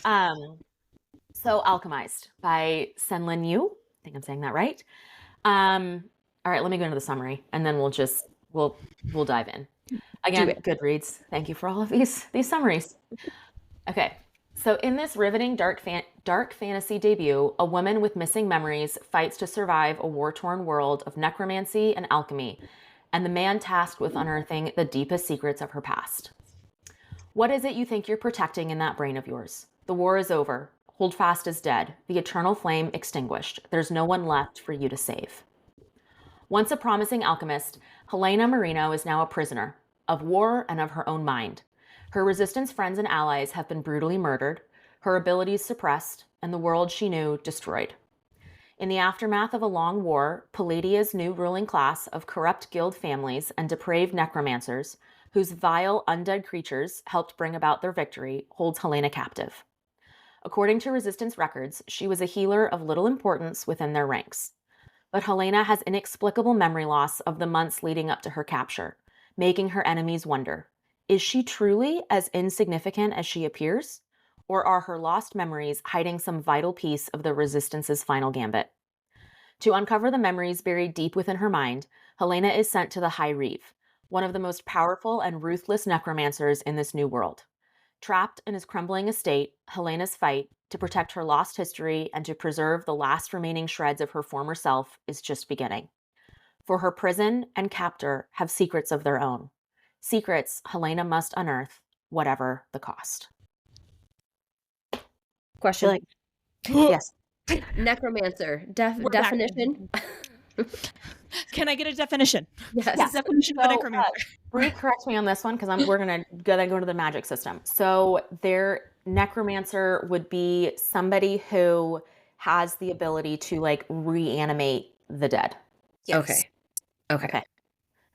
So Alchemized by Senlin Yu. I think I'm saying that right. All right, let me go into the summary and then we'll dive in. Again, Goodreads. Thank you for all of these summaries. Okay. So in this riveting dark fantasy debut, a woman with missing memories fights to survive a war-torn world of necromancy and alchemy, and the man tasked with unearthing the deepest secrets of her past. What is it you think you're protecting in that brain of yours? The war is over. Holdfast is dead. The eternal flame extinguished. There's no one left for you to save. Once a promising alchemist, Helena Marino is now a prisoner of war and of her own mind. Her resistance friends and allies have been brutally murdered, her abilities suppressed, and the world she knew destroyed. In the aftermath of a long war, Palladia's new ruling class of corrupt guild families and depraved necromancers, whose vile undead creatures helped bring about their victory, holds Helena captive. According to resistance records, she was a healer of little importance within their ranks. But Helena has inexplicable memory loss of the months leading up to her capture, making her enemies wonder, is she truly as insignificant as she appears? Or are her lost memories hiding some vital piece of the Resistance's final gambit? To uncover the memories buried deep within her mind, Helena is sent to the High Reeve, one of the most powerful and ruthless necromancers in this new world. Trapped in his crumbling estate, Helena's fight to protect her lost history and to preserve the last remaining shreds of her former self is just beginning. For her prison and captor have secrets of their own. Secrets Helena must unearth, whatever the cost. Question. Yes. Necromancer. We're back. Definition? Can I get a definition? Yes. Definition of a necromancer. Bree, correct me on this one because we're gonna go to the magic system. So their necromancer would be somebody who has the ability to like reanimate the dead. Yes. Okay.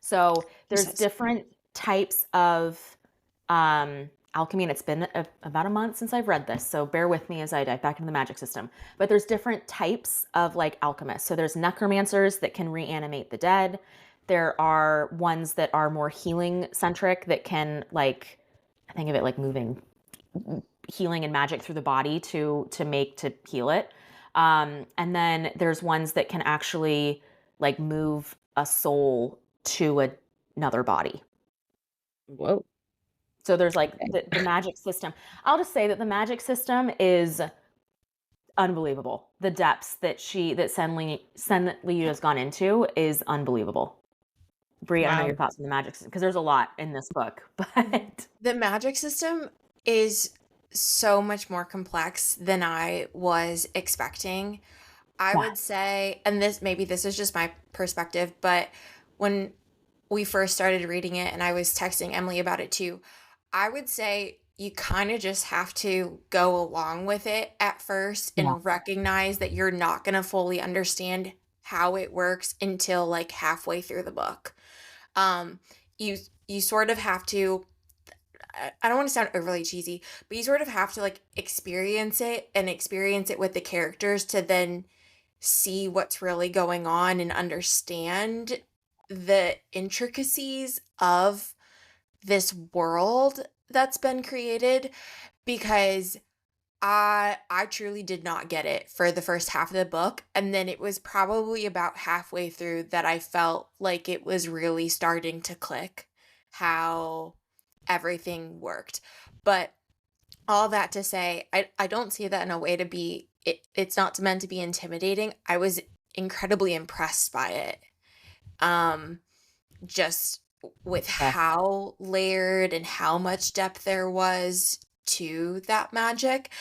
So there's sense. different types of alchemy, and it's been about a month since I've read this, so bear with me as I dive back into the magic system. But there's different types of like alchemists. So there's necromancers that can reanimate the dead. There are ones that are more healing centric that can like, I think of it like moving healing and magic through the body to heal it. And then there's ones that can actually like move a soul to another body. Whoa. So there's like the magic system. I'll just say that the magic system is unbelievable. The depths that Sen Liu has gone into is unbelievable. Brie, I don't know Wow. your thoughts on the magic system, because there's a lot in this book, but The magic system is so much more complex than I was expecting. I Yeah. would say, and this is just my perspective, but when we first started reading it and I was texting Emily about it too, I would say you kind of just have to go along with it at first Yeah. and recognize that you're not going to fully understand how it works until like halfway through the book. Um, you sort of have to, I don't want to sound overly cheesy, but you sort of have to like experience it and experience it with the characters to then see what's really going on and understand the intricacies of this world that's been created, because I truly did not get it for the first half of the book, and then it was probably about halfway through that I felt like it was really starting to click how everything worked. But all that to say, I don't see that in a way to be it's not meant to be intimidating. I was incredibly impressed by it. Um just with Yeah. how layered and how much depth there was to that magic.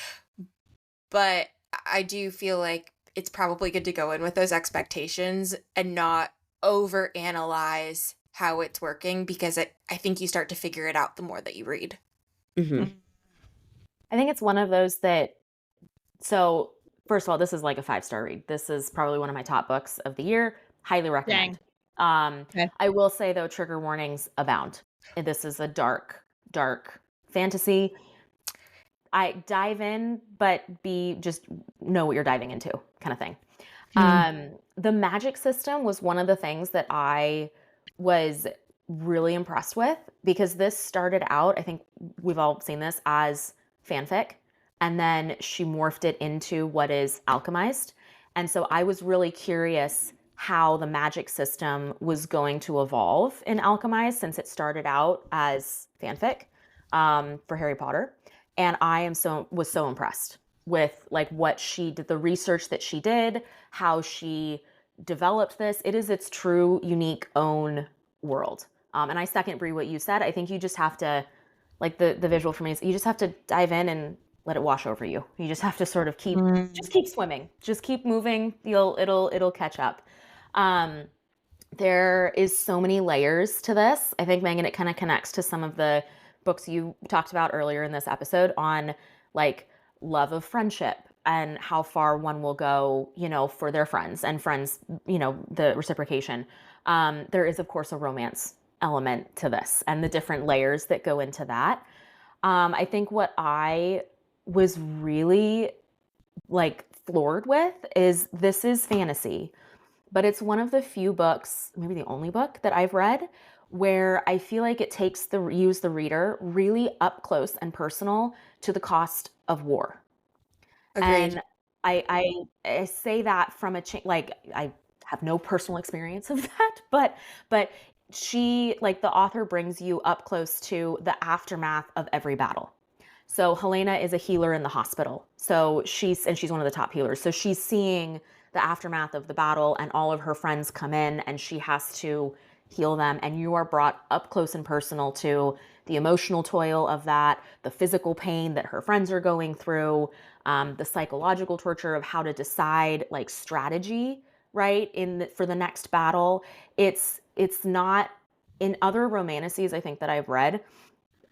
But I do feel like it's probably good to go in with those expectations and not over analyze how it's working, because I think you start to figure it out the more that you read. Mhm. I think it's one of those that, so first of all, this is like a 5-star read. This is probably one of my top books of the year. Highly recommend. Okay. I will say though, trigger warnings abound. This is a dark fantasy. I dive in, but just know what you're diving into, kind of thing. The magic system was one of the things that I was really impressed with, because this started out, I think we've all seen this, as fanfic, and then she morphed it into what is alchemized. And so I was really curious how the magic system was going to evolve in Alchemized, since it started out as fanfic for Harry Potter. And I was so impressed with like what she did, the research that she did, how she developed this. It is its true, unique own world. And I second, Brie, what you said. I think you just have to, like the visual for me is, you just have to dive in and let it wash over you. You just have to sort of keep swimming, just keep moving. It'll catch up. There is so many layers to this. I think, Megan, it kind of connects to some of the books you talked about earlier in this episode on like love of friendship and how far one will go, for their friends and friends, the reciprocation. There is, of course, a romance element to this and the different layers that go into that. I think what I was really like floored with is, this is fantasy, but it's one of the few books, maybe the only book that I've read, where I feel like it takes the reader really up close and personal to the cost of war. Agreed. And I say that from like, I have no personal experience of that, but she, like, the author brings you up close to the aftermath of every battle. So Helena is a healer in the hospital. So she's one of the top healers. So she's seeing the aftermath of the battle, and all of her friends come in and she has to heal them. And you are brought up close and personal to the emotional toil of that, the physical pain that her friends are going through, the psychological torture of how to decide like strategy, right, for the next battle. It's not, in other romances I think that I've read,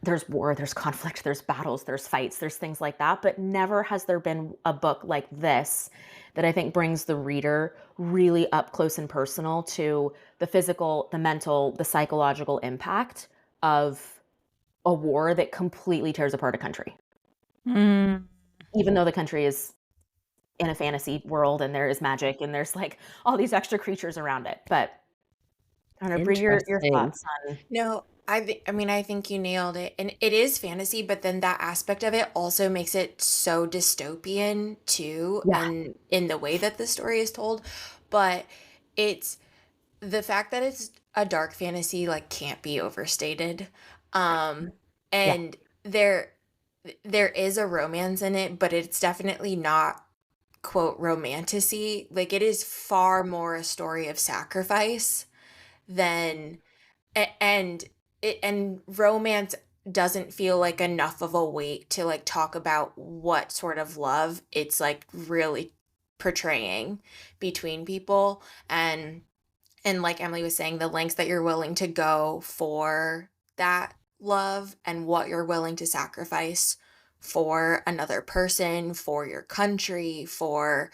there's war, there's conflict, there's battles, there's fights, there's things like that, but never has there been a book like this that I think brings the reader really up close and personal to the physical, the mental, the psychological impact of a war that completely tears apart a country. Even though the country is in a fantasy world and there is magic and there's like all these extra creatures around it. But I don't know, Brie, your thoughts on... No, I think you nailed it. And it is fantasy, but then that aspect of it also makes it so dystopian too, Yeah. and in the way that the story is told. But it's the fact that it's a dark fantasy, like, can't be overstated. And there is a romance in it, but it's definitely not quote romanticy. Like it is far more a story of sacrifice than and romance doesn't feel like enough of a weight to like talk about what sort of love it's like really portraying between people. And like Emily was saying, the lengths that you're willing to go for that love and what you're willing to sacrifice for another person, for your country, for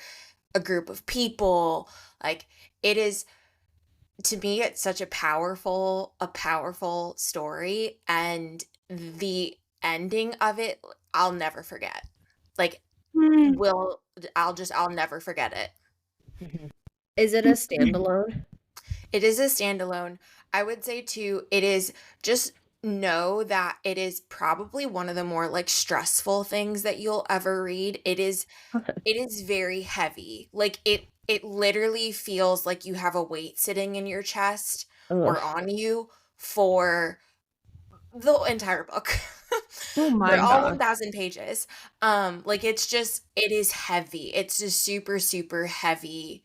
a group of people. Like it is, to me, it's such a powerful story. And the ending of it, I'll never forget. Like I'll never forget it. Mhm. Is it a standalone? It is a standalone. I would say too, it is just know that it is probably one of the more like stressful things that you'll ever read. It is very heavy. Like it literally feels like you have a weight sitting in your chest or Ugh. on you for the entire book. Oh my They're all God. 1,000 pages. Like it is heavy. It's just super, super heavy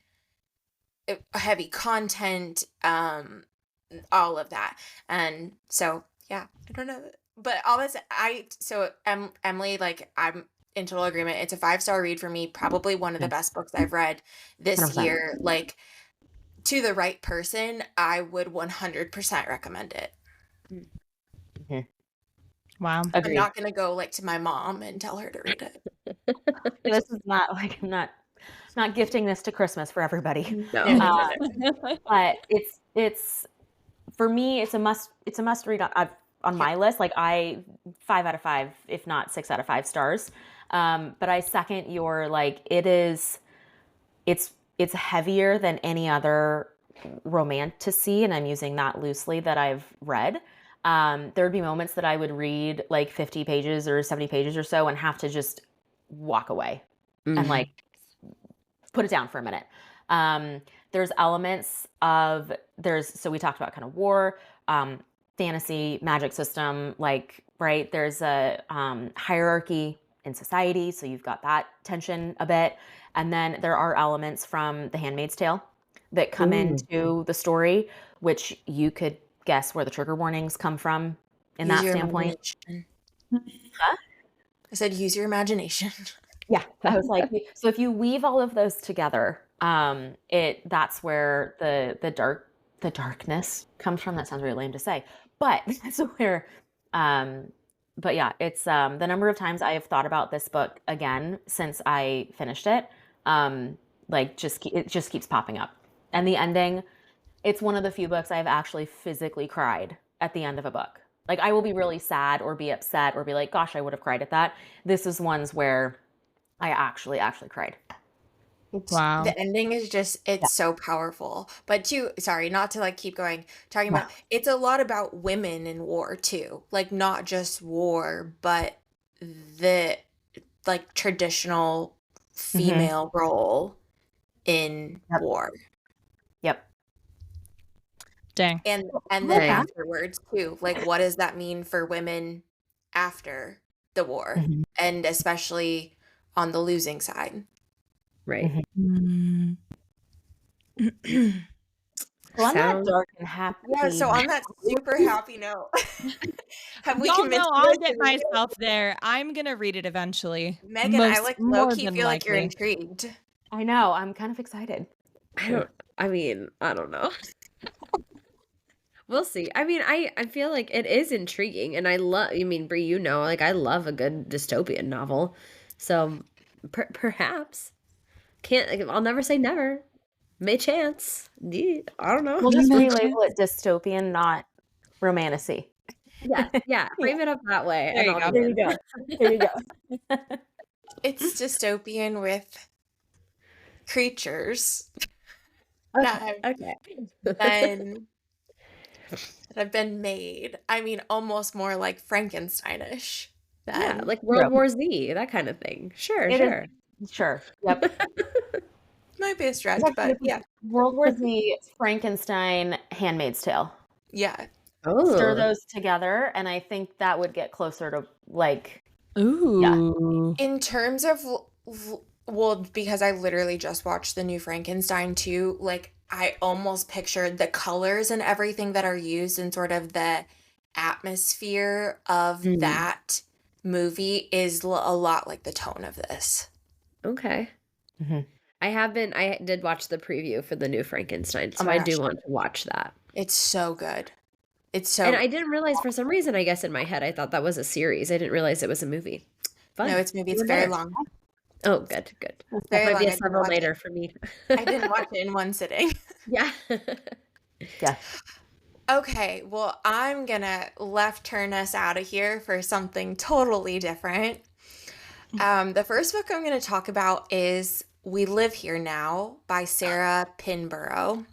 content, all of that. And so, yeah, I don't know. But all this, Emily, like, I'm in total agreement. It's a 5-star read for me. Probably one of the best books I've read this 100%. year. Like, to the right person, I would 100% recommend it. Wow. I'm Agreed. not going to go, like, to my mom and tell her to read it. This is not like I'm not gifting this to Christmas for everybody. No. But it's for me, it's a must read on my list. Like 5 out of 5, if not 6 out of 5 stars. But I second your like it's heavier than any other romantasy, and I'm using that loosely, that I've read. There would be moments that I would read like 50 pages or 70 pages or so and have to just walk away and like put it down for a minute. There's elements of so we talked about kind of war, fantasy, magic system, like, right? There's a hierarchy in society, so you've got that tension a bit. And then there are elements from The Handmaid's Tale that come into the story, which you could guess where the trigger warnings come from in Use that your standpoint. imagination. I said, use your imagination. Yeah, I was like, so if you weave all of those together, that's where the darkness comes from. That sounds really lame to say, but that's where, but yeah, it's the number of times I have thought about this book again since I finished it. Like it just keeps popping up, and the ending. It's one of the few books I've actually physically cried at the end of a book. Like I will be really sad or be upset or be like, gosh, I would have cried at that. This is ones where I actually cried. Wow. The ending is just, it's so powerful. But sorry, not to like keep going, talking about, it's a lot about women in war too. Like not just war, but the like traditional female role in war. Yep. Dang. And then afterwards too. Like what does that mean for women after the war? And especially on the losing side. Right. Well, on that dark and happy. Yeah, so on that super happy note, have we Y'all convinced know you I'll to get read it? myself there. I'm gonna read it eventually. Megan, I like more low-key than feel like you're likely. intrigued. I know. I'm kind of excited. I don't know. We'll see. I mean, I feel like it is intriguing, and Brie, you know, like I love a good dystopian novel. So perhaps I'll never say never. May chance. Yeah, I don't know. We'll just relabel it dystopian, not romantasy. Yeah. Frame it up that way. There you go. There you go. There you go. It's dystopian with creatures that have been made. I mean, almost more like Frankensteinish. Yeah, like World War Z, that kind of thing. Sure. Sure. Yep. Might be a stretch, but yeah. World War Z, Frankenstein, Handmaid's Tale. Yeah. Stir those together, and I think that would get closer to like. Ooh. In terms of Well, because I literally just watched the new Frankenstein too, like I almost pictured the colors and everything that are used in sort of the atmosphere of Mm, that movie is a lot like the tone of this. okay. Mhm. I did watch the preview for the new Frankenstein, Oh so my I gosh, do want to watch that. it's so good. It's And so I didn't realize for some reason, I guess in my head, I thought that was a series. I didn't realize it was a movie. no, Fun. it's maybe it's Even very better. long. Oh, good, good. That Very might be long. a several later for me. I didn't watch it in one sitting. Yeah. Yeah. Okay, well, I'm gonna left turn us out of here for something totally different. The first book I'm going to talk about is We Live Here Now by Sarah Pinborough.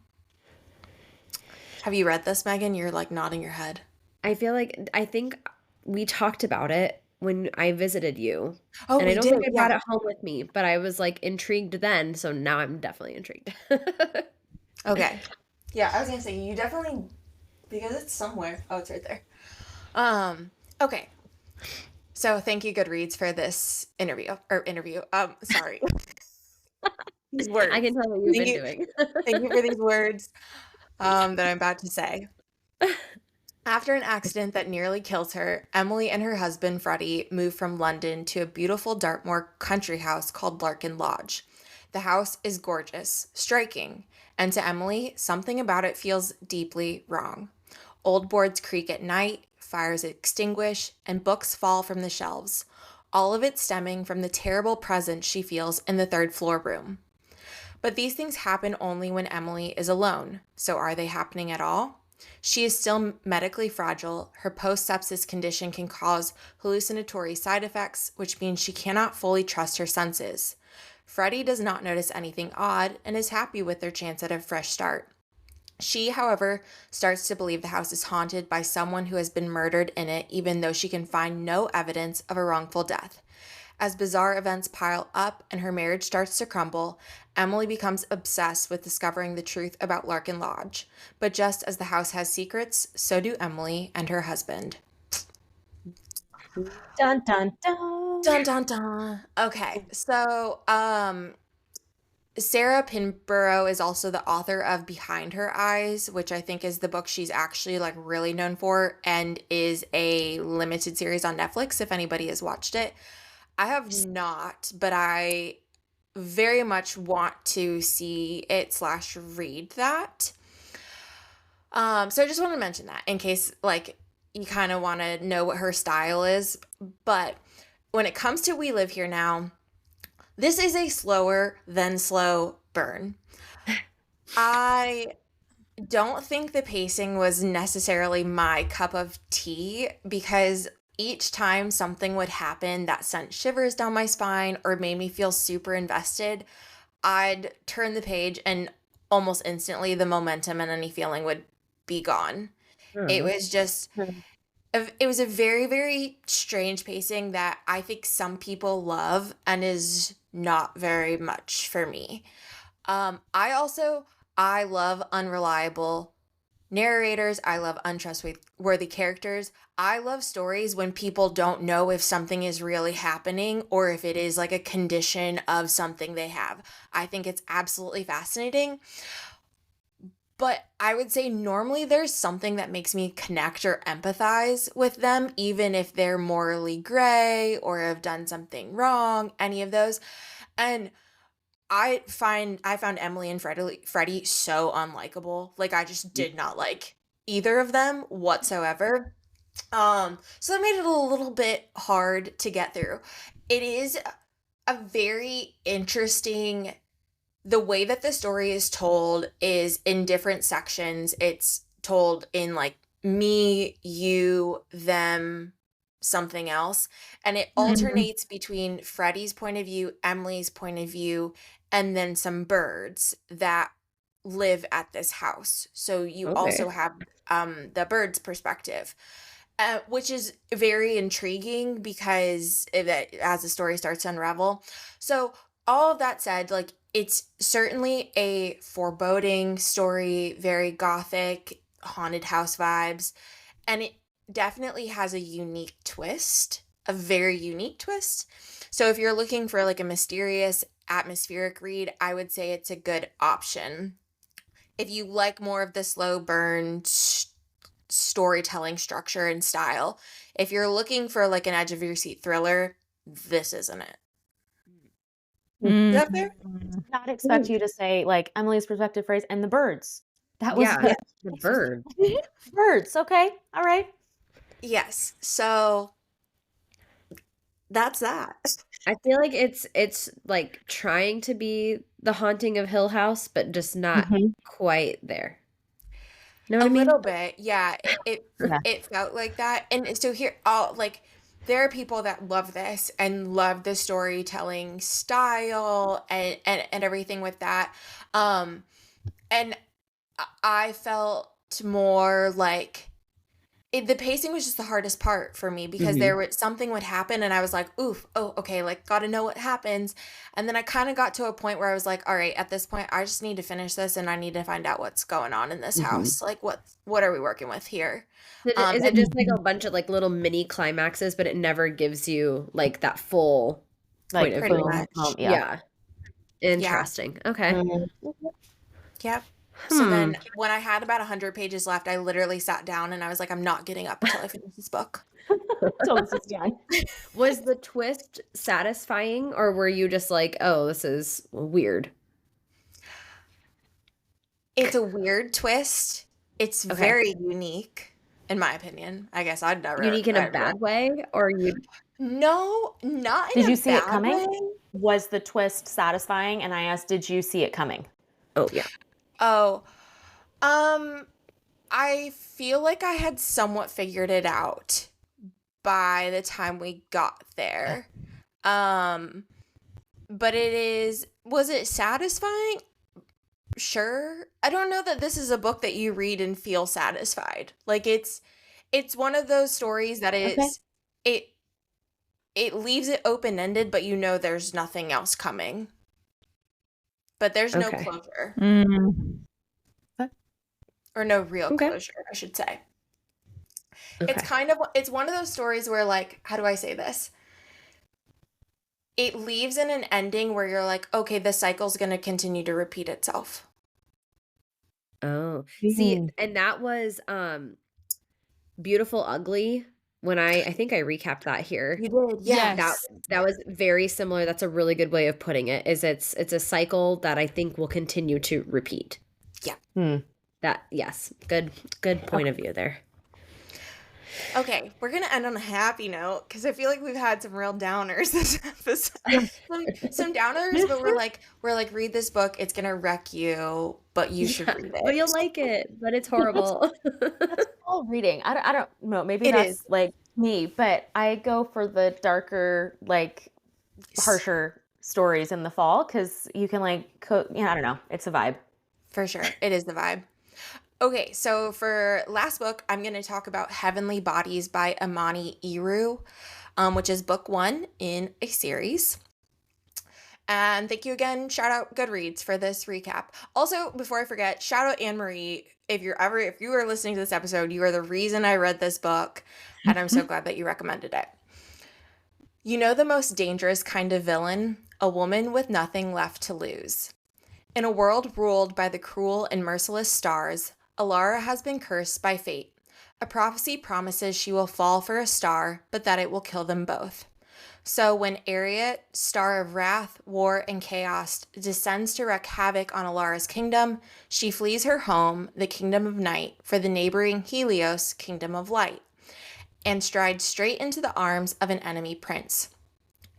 Have you read this, Megan? You're like nodding your head. I think we talked about it when I visited you. Oh, And I we don't did. think I brought Yeah. it home with me, but I was like intrigued then, so now I'm definitely intrigued. Okay. Yeah, I was going to say you definitely because it's somewhere. Oh, it's right there. Okay. So, thank you Goodreads for this interview. Sorry. These words. I can tell what you've Thank been you. doing. Thank you for these words that I'm about to say. After an accident that nearly kills her, Emily and her husband Freddie move from London to a beautiful Dartmoor country house called Larkin Lodge. The house is gorgeous, striking, and to Emily, something about it feels deeply wrong. Old boards creak at night, fires extinguish, and books fall from the shelves, all of it stemming from the terrible presence she feels in the third floor room. But these things happen only when Emily is alone, so are they happening at all? She is still medically fragile. Her post sepsis condition can cause hallucinatory side effects, which means she cannot fully trust her senses. Freddie does not notice anything odd and is happy with their chance at a fresh start. She, however, starts to believe the house is haunted by someone who has been murdered in it, even though she can find no evidence of a wrongful death. As bizarre events pile up and her marriage starts to crumble, Emily becomes obsessed with discovering the truth about Larkin Lodge. But just as the house has secrets, so do Emily and her husband. Dun dun dun. Dun dun dun. Okay, so Sarah Pinborough is also the author of Behind Her Eyes, which I think is the book she's actually like really known for and is a limited series on Netflix if anybody has watched it. I have not, but I very much want to see it / read that. So I just want to mention that in case like you kind of want to know what her style is. But when it comes to We Live Here Now, this is a slower than slow burn. I don't think the pacing was necessarily my cup of tea because each time something would happen that sent shivers down my spine or made me feel super invested, I'd turn the page and almost instantly the momentum and any feeling would be gone. It was just it was a very, very strange pacing that I think some people love and is not very much for me. I love unreliable narrators. I love untrustworthy characters. I love stories when people don't know if something is really happening or if it is like a condition of something they have. I think it's absolutely fascinating. But I would say normally there's something that makes me connect or empathize with them, even if they're morally gray or have done something wrong, any of those. And I found Emily and Freddie so unlikable. Like I just did not like either of them whatsoever. So that made it a little bit hard to get through. It is a very interesting the way that the story is told is in different sections. It's told in like me, you, them, something else. And it alternates between Freddie's point of view, Emily's point of view, and then some birds that live at this house. So you also Okay. have the bird's perspective. Which is very intriguing because as the story starts to unravel. So all of that said, like it's certainly a foreboding story, very gothic, haunted house vibes, and it definitely has a unique twist, a very unique twist. So if you're looking for like a mysterious, atmospheric read, I would say it's a good option. If you like more of the slow burn storytelling structure and style, if you're looking for like an edge of your seat thriller, this isn't it. Is that fair? Not expect you to say like Emily's protective phrase and the birds. That was Yeah, the bird. birds. Okay, all right. Yes. So that's that. I feel like it's like trying to be The Haunting of Hill House, but just not quite there. You know what A I mean? little bit, yeah. It Yeah. it felt like that. And so here, all like there are people that love this and love the storytelling style and everything with that. And I felt more like the pacing was just the hardest part for me because there was something would happen and I was like, oof, oh, okay, like gotta know what happens. And then I kind of got to a point where I was like, all right, at this point, I just need to finish this and I need to find out what's going on in this house. Like what are we working with here? Is it just like a bunch of like little mini climaxes, but it never gives you like that full Like point of pretty view? much. Yeah. Interesting. Okay. Yep. So then when I had about 100 pages left, I literally sat down and I was like, I'm not getting up until I finish this book. So this is done. Was the twist satisfying, or were you just like, oh, this is weird? It's a weird twist. It's Okay. very unique, in my opinion. I guess I'd never. Unique in a I'd- bad way, or you? No, not in Did a you see it bad coming? way. Was the twist satisfying? And I asked, did you see it coming? Oh yeah. Oh, I feel like I had somewhat figured it out by the time we got there. But was it satisfying? Sure. I don't know that this is a book that you read and feel satisfied. Like it's one of those stories that it leaves it open-ended, but you know there's nothing else coming. But there's no Okay. closure. Okay. Or no real Okay. closure, I should say. Okay. It's one of those stories where like, how do I say this? It leaves in an ending where you're like, okay, the cycle's going to continue to repeat itself. Oh, see, and that was Beautiful Ugly. When I think I recapped that here. You did, yeah. Yes. That was very similar. That's a really good way of putting it. Is it's a cycle that I think will continue to repeat. Yeah. That yes, good point of view there. Okay, we're gonna end on a happy note because I feel like we've had some real downers this episode. some downers, but we're like, read this book. It's gonna wreck you, but you should read it. But you'll like it, but it's horrible. That's all reading. I don't know. Maybe It that's is. like me, but I go for the darker, like harsher stories in the fall because you can like, I don't know. It's a vibe. For sure, it is the vibe. Okay, so for last book, I'm going to talk about Heavenly Bodies by Amani Iru, which is book 1 in a series. And thank you again, shout out Goodreads for this recap. Also, before I forget, shout out Anne-Marie. If you are listening to this episode, you are the reason I read this book, and I'm so glad that you recommended it. You know the most dangerous kind of villain? A woman with nothing left to lose. In a world ruled by the cruel and merciless stars, Alara has been cursed by fate. A prophecy promises she will fall for a star, but that it will kill them both. So when Ariat, star of wrath, war, and chaos, descends to wreak havoc on Alara's kingdom, she flees her home, the kingdom of night, for the neighboring Helios, kingdom of light, and strides straight into the arms of an enemy prince.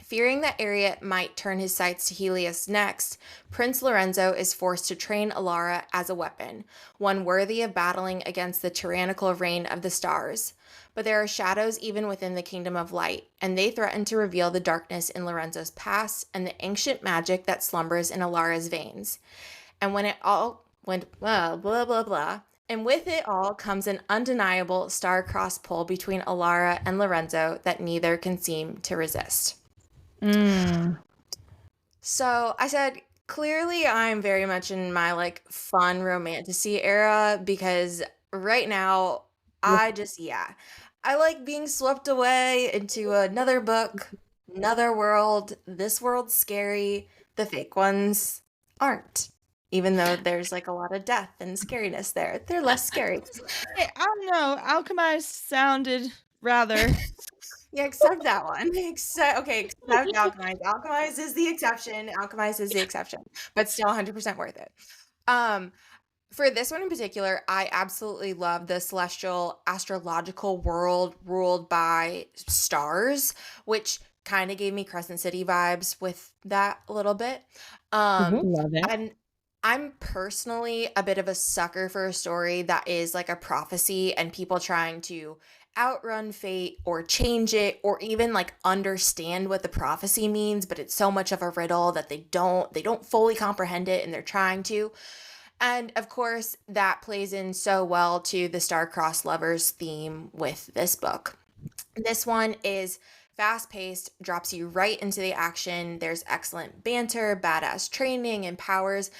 Fearing that Ariat might turn his sights to Helios next, Prince Lorenzo is forced to train Alara as a weapon, one worthy of battling against the tyrannical reign of the stars. But there are shadows even within the Kingdom of Light, and they threaten to reveal the darkness in Lorenzo's past and the ancient magic that slumbers in Alara's veins. And when it all went blah, blah, blah, blah, and with it all comes an undeniable star-crossed pull between Alara and Lorenzo that neither can seem to resist. So I said, clearly I'm very much in my like fun romantasy era because right now I like being swept away into another book another world. This world's scary. The fake ones aren't. Even though there's like a lot of death and scariness there, they're less scary. Hey, I don't know. Alchemized sounded rather. Yeah, accept that one. Accept Alchemized. Alchemized is the exception. Alchemized is the exception, but still 100% worth it. Um, for this one in particular, I absolutely love the celestial astrological world ruled by stars, which kind of gave me Crescent City vibes with that a little bit. Love it. And I'm personally a bit of a sucker for a story that is like a prophecy and people trying to outrun fate or change it or even like understand what the prophecy means, but it's so much of a riddle that they don't fully comprehend it and they're trying to. And of course, that plays in so well to the star-crossed lovers theme with this book. This one is fast paced, drops you right into the action. There's excellent banter, badass training and powers,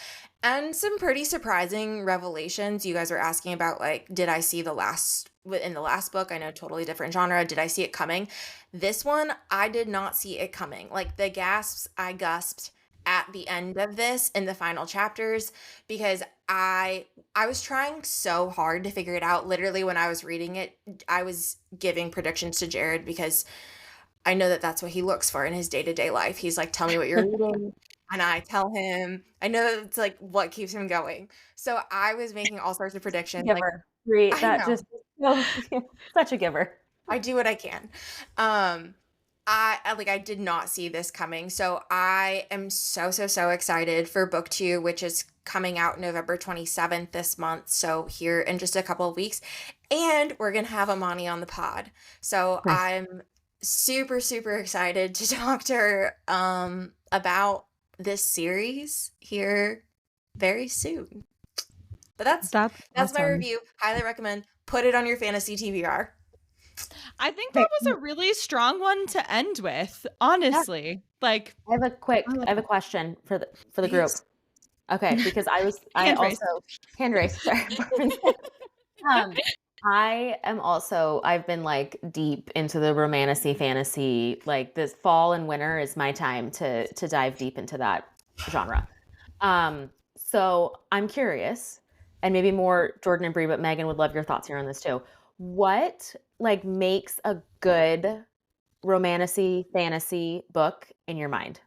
and some pretty surprising revelations. You guys were asking about, like, did I see in the last book? I know, totally different genre. Did I see it coming? This one, I did not see it coming. Like, the gasps I gasped at the end of this in the final chapters because I was trying so hard to figure it out. Literally, when I was reading it, I was giving predictions to Jared because I know that that's what he looks for in his day-to-day life. He's like, "Tell me what you're reading," and I tell him. I know that it's like what keeps him going. So I was making all sorts of predictions. Like, Giver. Great. I That know. just such a giver. I do what I can. I did not see this coming. So I am so excited for book 2, which is coming out November 27th this month. So here in just a couple of weeks. And we're going to have Amani on the pod. So Nice. I'm super excited to talk to her about this series here very soon. But that's my awesome. review. Highly recommend. Put it on your fantasy TBR. I think that was a really strong one to end with, honestly. Like, I have a question for the group. Please. Okay, because Hand raise. hand raise. Sorry. I've been like deep into the romantasy fantasy. Like this fall and winter is my time to dive deep into that genre. So I'm curious, and maybe more Jordan and Bree, but Megan would love your thoughts here on this too. What like makes a good romantasy fantasy book in your mind?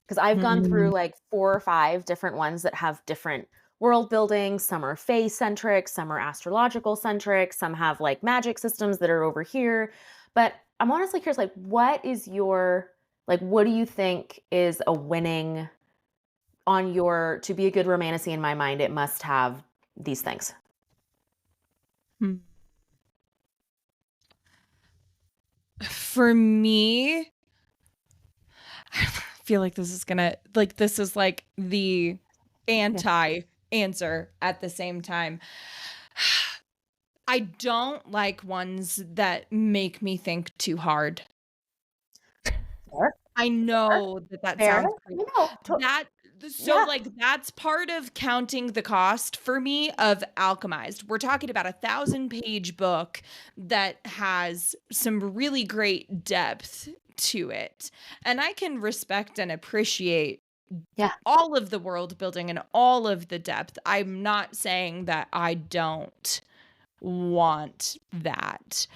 Because I've gone through like 4 or 5 different ones that have different world building. Some are fae centric, some are astrological centric, some have like magic systems that are over here. But I'm honestly curious, like, what do you think is a winning to be a good romantasy in my mind, it must have these things? For me, I feel like this is like the anti-answer at the same time. I don't like ones that make me think too hard. Fair. I know that Fair. sounds like that's part of counting the cost for me of Alchemized. We're talking about a 1,000-page book that has some really great depth to it. And I can respect and appreciate all of the world building and all of the depth. I'm not saying that I don't want that.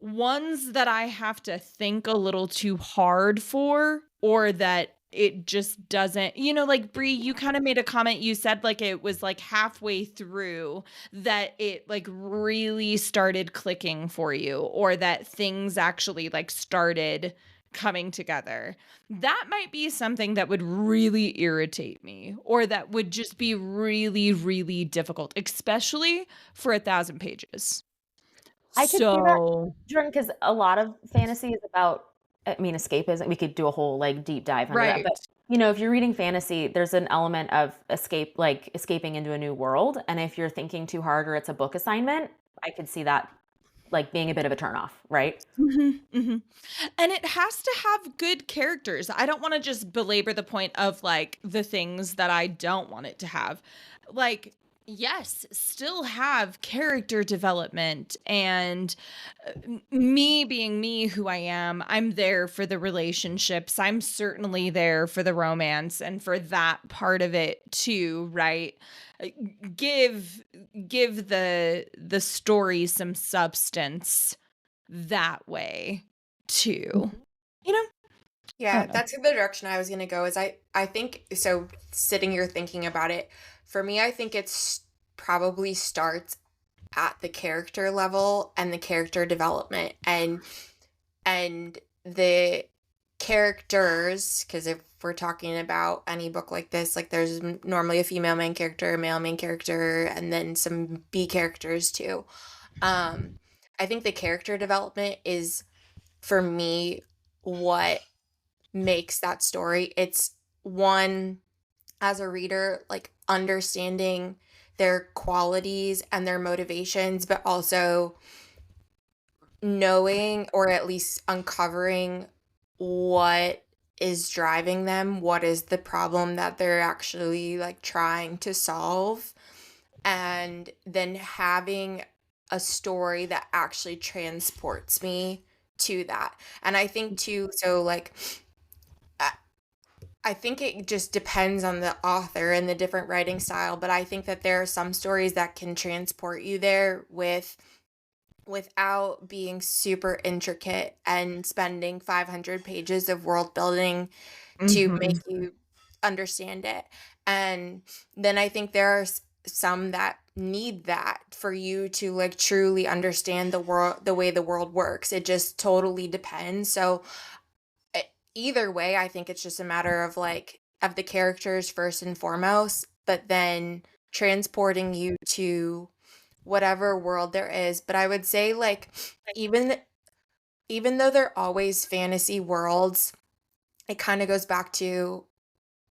Ones that I have to think a little too hard for, or that it just doesn't, like Bree, you kind of made a comment. You said like it was like halfway through that it like really started clicking for you, or that things actually like started coming together. That might be something that would really irritate me, or that would just be really difficult, especially for 1,000 pages. I could see that, Jordan, because a lot of fantasy is about, escapism. We could do a whole like deep dive into that. But if you're reading fantasy, there's an element of escaping into a new world. And if you're thinking too hard or it's a book assignment, I could see that like being a bit of a turnoff, right? And it has to have good characters. I don't want to just belabor the point of like the things that I don't want it to have. Like, yes, still have character development and me being me who I am, I'm there for the relationships. I'm certainly there for the romance and for that part of it too, right? Uh, Give give the story some substance that way too. You know? I Yeah, don't know. that's the direction I was gonna go. Is I think so. Sitting here thinking about it, for me, I think it's probably starts at the character level and the character development and the characters. Because if we're talking about any book like this, like there's normally a female main character, a male main character, and then some B characters too. Um, I think the character development is for me what makes that story. It's one, as a reader, like understanding their qualities and their motivations, but also knowing or at least uncovering what is driving them, what is the problem that they're actually like trying to solve, and then having a story that actually transports me to that. And I think too, so like I think it just depends on the author and the different writing style, but I think that there are some stories that can transport you there without being super intricate and spending 500 pages of world building to make Mhm. you understand it. And then I think there are some that need that for you to like truly understand the world, the way the world works. It just totally depends. So e- either way, I think it's just a matter of like of the characters first and foremost, but then transporting you to whatever world there is. But I would say like even even though they're always fantasy worlds, it kind of goes back to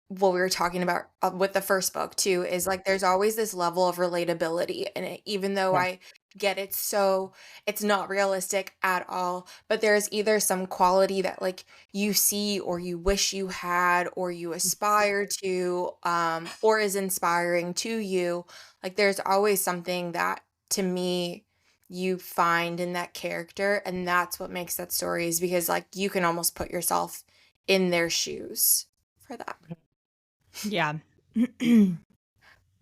what we were talking about with the first book too, is like there's always this level of relatability in it, even though Yeah. I get it, so it's not realistic at all, but there's either some quality that like you see or you wish you had or you aspire to, or is inspiring to you. Like there's always something that, to me, you find in that character, and that's what makes that story, is because like you can almost put yourself in their shoes for that. Yeah.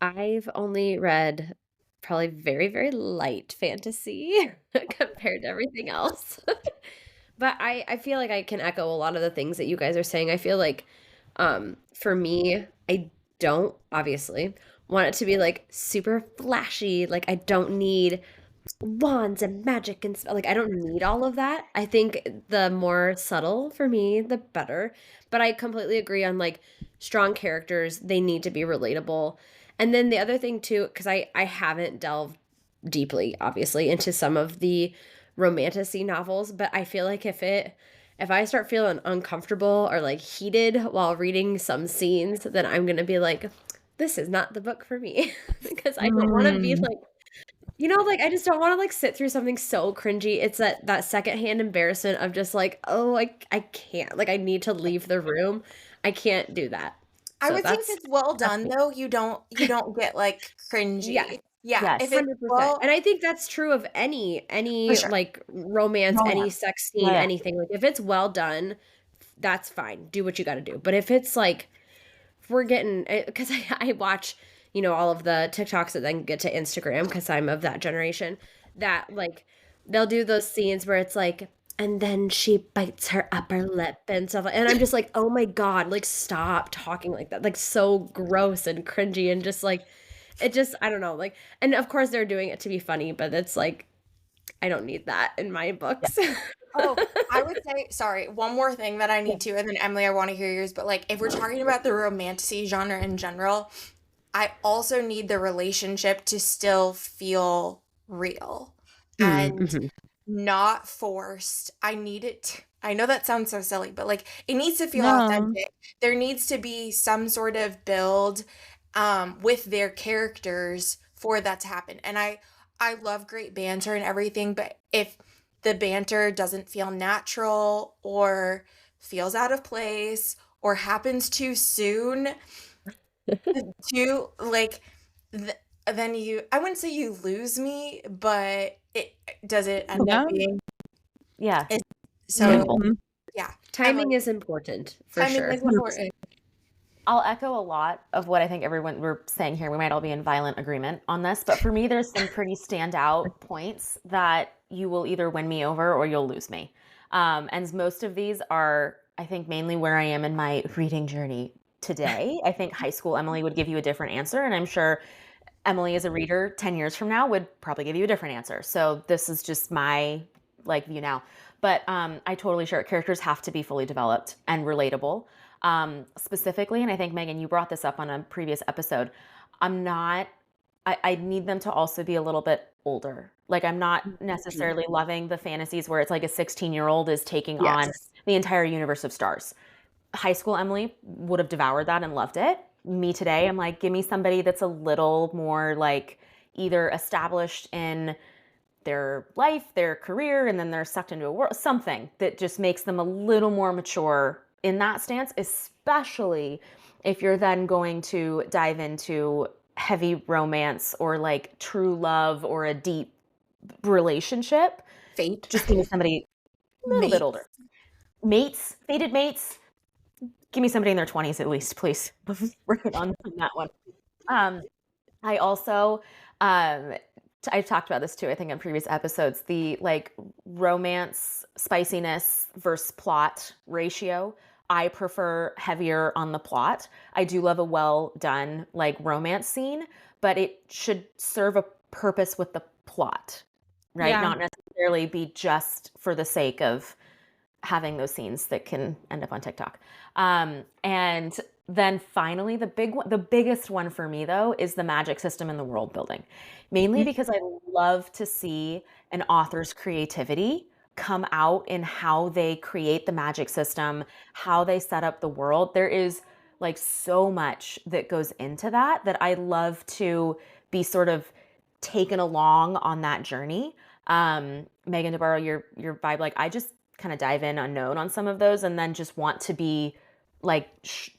I've only read probably very, very light fantasy compared to everything else. But I feel like I can echo a lot of the things that you guys are saying. I feel like for me, I don't obviously want it to be like super flashy. Like I don't need wands and magic and like I don't need all of that. I think the more subtle for me, the better. But I completely agree on like strong characters, they need to be relatable. And then the other thing too, because I haven't delved deeply, obviously, into some of the romantasy novels, but I feel like if I start feeling uncomfortable or like heated while reading some scenes, then I'm gonna be like, this is not the book for me. Because I don't want to be Mm. like, like I just don't want to like sit through something so cringy. It's that secondhand embarrassment of just like, oh, I can't. Like I need to leave the room. I can't do that. I So would say if it's well that's done me. though, you don't get like Yes, cringy. Yeah, if Yes. it's 100%. well, And I think that's true of for any sure. like romance, any Romance. sex scene, Yeah. anything. Like if it's well done, that's fine. Do what you got to do. But if it's like if we're getting, because I watch, all of the TikToks that then get to Instagram because I'm of that generation, that like they'll do those scenes where it's like, and then she bites her upper lip and stuff. And I'm just like, oh my God, like stop talking like that. Like so gross and cringy and just like, it just, I don't know. Like, and of course they're doing it to be funny, but it's like, I don't need that in my Yeah. books. Oh, I would say, sorry, one more thing that I Yeah. need to, and then Emily, I want to hear yours, but like if we're talking about the romantasy genre in general, I also need the relationship to still feel real and Mm-hmm. not forced. I need it. I know that sounds so silly, but like it needs to feel No. authentic. There needs to be some sort of build with their characters for that to happen. And I love great banter and everything, but if the banter doesn't feel natural or feels out of place or happens too soon, too like then I wouldn't say you lose me, but does it end Yeah. up being Yeah. so? Mhm. Yeah, Timing Emily, is important for timing sure. is important. I'll echo a lot of what I think everyone we're saying here. We might all be in violent agreement on this, but for me, there's some pretty standout points that you will either win me over or you'll lose me. And most of these are, I think, mainly where I am in my reading journey today. I think high school Emily would give you a different answer, and I'm sure Emily as a reader 10 years from now would probably give you a different answer. So this is just my view now. But I totally share it. Characters have to be fully developed and relatable. Specifically, and I think Megan, you brought this up on a previous episode. I need them to also be a little bit older. Like I'm not necessarily loving the fantasies where it's like a 16-year-old is taking on Yes. the entire universe of stars. High school Emily would have devoured that and loved it. Me today, I'm like, give me somebody that's a little more like either established in their life, their career, and then they're sucked into a world, something that just makes them a little more mature in that stance, especially if you're then going to dive into heavy romance or like true love or a deep relationship. Fate. Just give me somebody a little bit older. Mates, fated mates. Give me somebody in their 20s at least, please. Working on that one. I also, I've talked about this too, I think in previous episodes, the like romance spiciness versus plot ratio. I prefer heavier on the plot. I do love a well done like romance scene, but it should serve a purpose with the plot, right? Yeah. Not necessarily be just for the sake of having those scenes that can end up on TikTok. And then finally, the biggest one for me though, is the magic system and the world building, mainly because I love to see an author's creativity come out in how they create the magic system, how they set up the world. There is like so much that goes into that I love to be sort of taken along on that journey. Megan, to borrow your vibe, like I just kind of dive in unknown on some of those and then just want to be like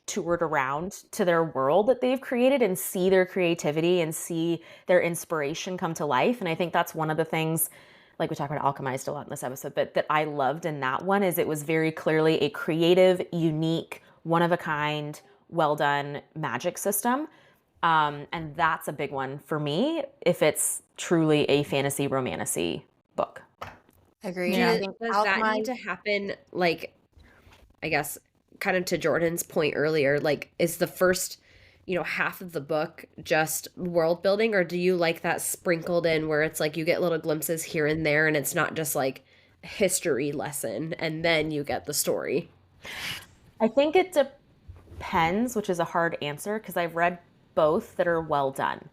toured around to their world that they've created and see their creativity and see their inspiration come to life. And I think that's one of the things, like we talked about Alchemized a lot in this episode, but that I loved in that one is it was very clearly a creative, unique, one of a kind, well done magic system. And that's a big one for me if it's truly a fantasy romantasy book. Agreed. Do- I think does that need Alchemy. to happen, like, I guess, kind of to Jordan's point earlier, like, is the first, half of the book just world building, or do you like that sprinkled in where it's like you get little glimpses here and there and it's not just like history lesson and then you get the story? I think it depends, which is a hard answer because I've read both that are well done.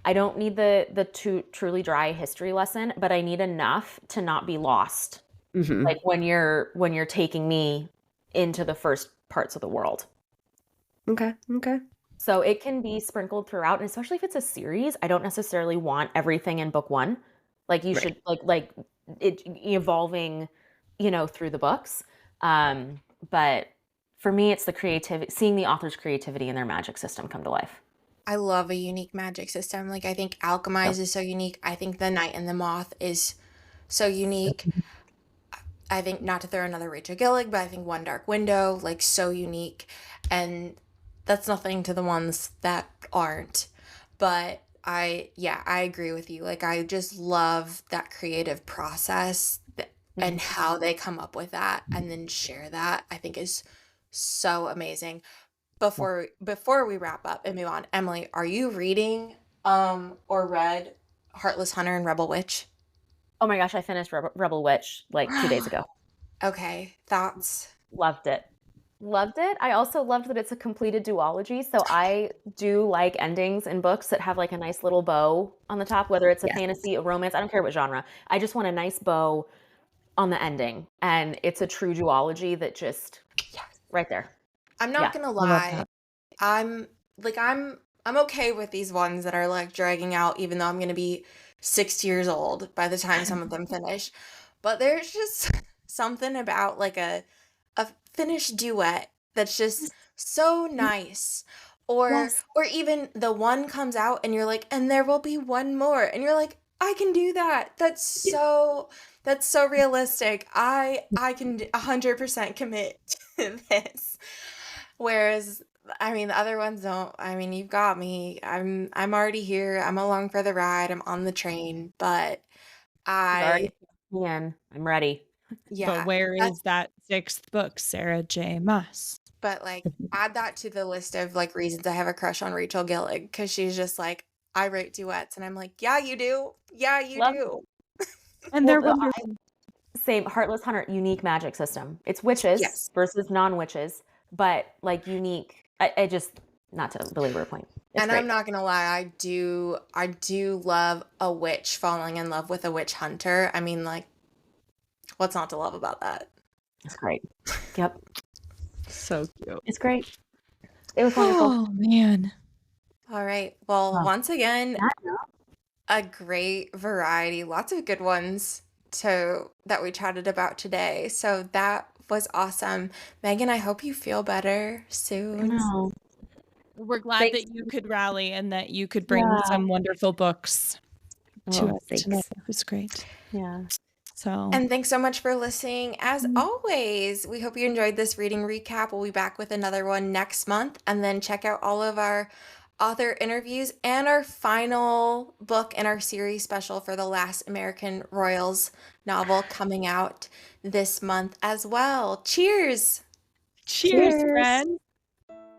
I don't need the truly dry history lesson, but I need enough to not be lost. Mm-hmm. Like when you're taking me into the first parts of the world. Okay. So it can be sprinkled throughout, and especially if it's a series, I don't necessarily want everything in book one. Like you should like it evolving, through the books. But for me, it's the creativity, seeing the author's creativity and their magic system come to life. I love a unique magic system. Like I think Alchemized is so unique. I think The Knight and the Moth is so unique. I think, not to throw another Rachel Gillig, but I think One Dark Window, like so unique. And that's nothing to the ones that aren't. But I agree with you. Like I just love that creative process and how they come up with that and then share that. I think is so amazing. Before we wrap up and move on, Emily, are you reading or read Heartless Hunter and Rebel Witch? Oh my gosh, I finished Rebel Witch like 2 days ago. Okay, thoughts? Loved it. I also loved that it's a completed duology. So I do like endings in books that have like a nice little bow on the top, whether it's a fantasy, a romance, I don't care what genre. I just want a nice bow on the ending. And it's a true duology that just right there. I'm not gonna lie. I'm okay with these ones that are like dragging out, even though I'm gonna be 6 years old by the time some of them finish. But there's just something about like a finished duet that's just so nice. Yes. Or even the one comes out and you're like, and there will be one more. And you're like, I can do that. That's so realistic. I can 100% commit to this. Whereas, I mean, the other ones don't. I mean, you've got me. I'm already here. I'm along for the ride. I'm on the train. But I've already I, I'm ready. yeah, But where that's is that sixth book, Sarah J. Maas? but like add that to the list of like reasons I have a crush on Rachel Gillig because she's just like I write duets and I'm like, yeah, you do. Yeah, you Love do. And Well, they're wonderful. same Heartless Hunter, unique magic system. It's witches Yes. versus non-witches, but like unique. I just, not to belabor a point. It's And great. I'm not gonna lie, I do love a witch falling in love with a witch hunter. I mean, like, what's not to love about that? It's great. Yep. So cute. It's great. It was wonderful. Oh man. All right. Well, Oh. once again, That note, a great variety, lots of good ones that we chatted about today. So that was awesome. Megan, I hope you feel better soon. no. We're glad Thanks. that you could rally and that you could bring Yeah. some wonderful books to Oh, us thanks. tonight. It was great. yeah. So And thanks so much for listening. As Mhm. always, we hope you enjoyed this reading recap. We'll be back with another one next month. And then check out all of our author interviews and our final book in our series special for the Last American Royals novel coming out this month as well. Cheers! cheers, Cheers. friends.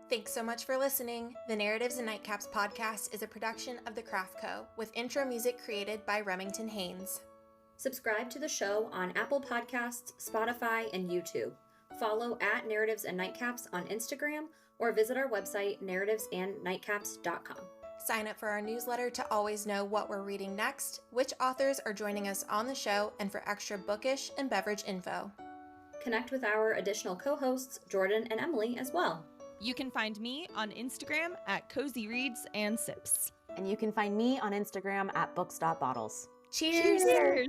Thanks so much for listening. The Narratives and Nightcaps podcast is a production of The Craft Co. with intro music created by Remington Haynes. Subscribe to the show on Apple Podcasts, Spotify, and YouTube. Follow at Narratives and Nightcaps on Instagram or visit our website, narrativesandnightcaps.com. Sign up for our newsletter to always know what we're reading next, which authors are joining us on the show, and for extra bookish and beverage info. Connect with our additional co-hosts, Jordan and Emily, as well. You can find me on Instagram at Cozy Reads and Sips. And you can find me on Instagram at books.bottles. Cheers! Cheers.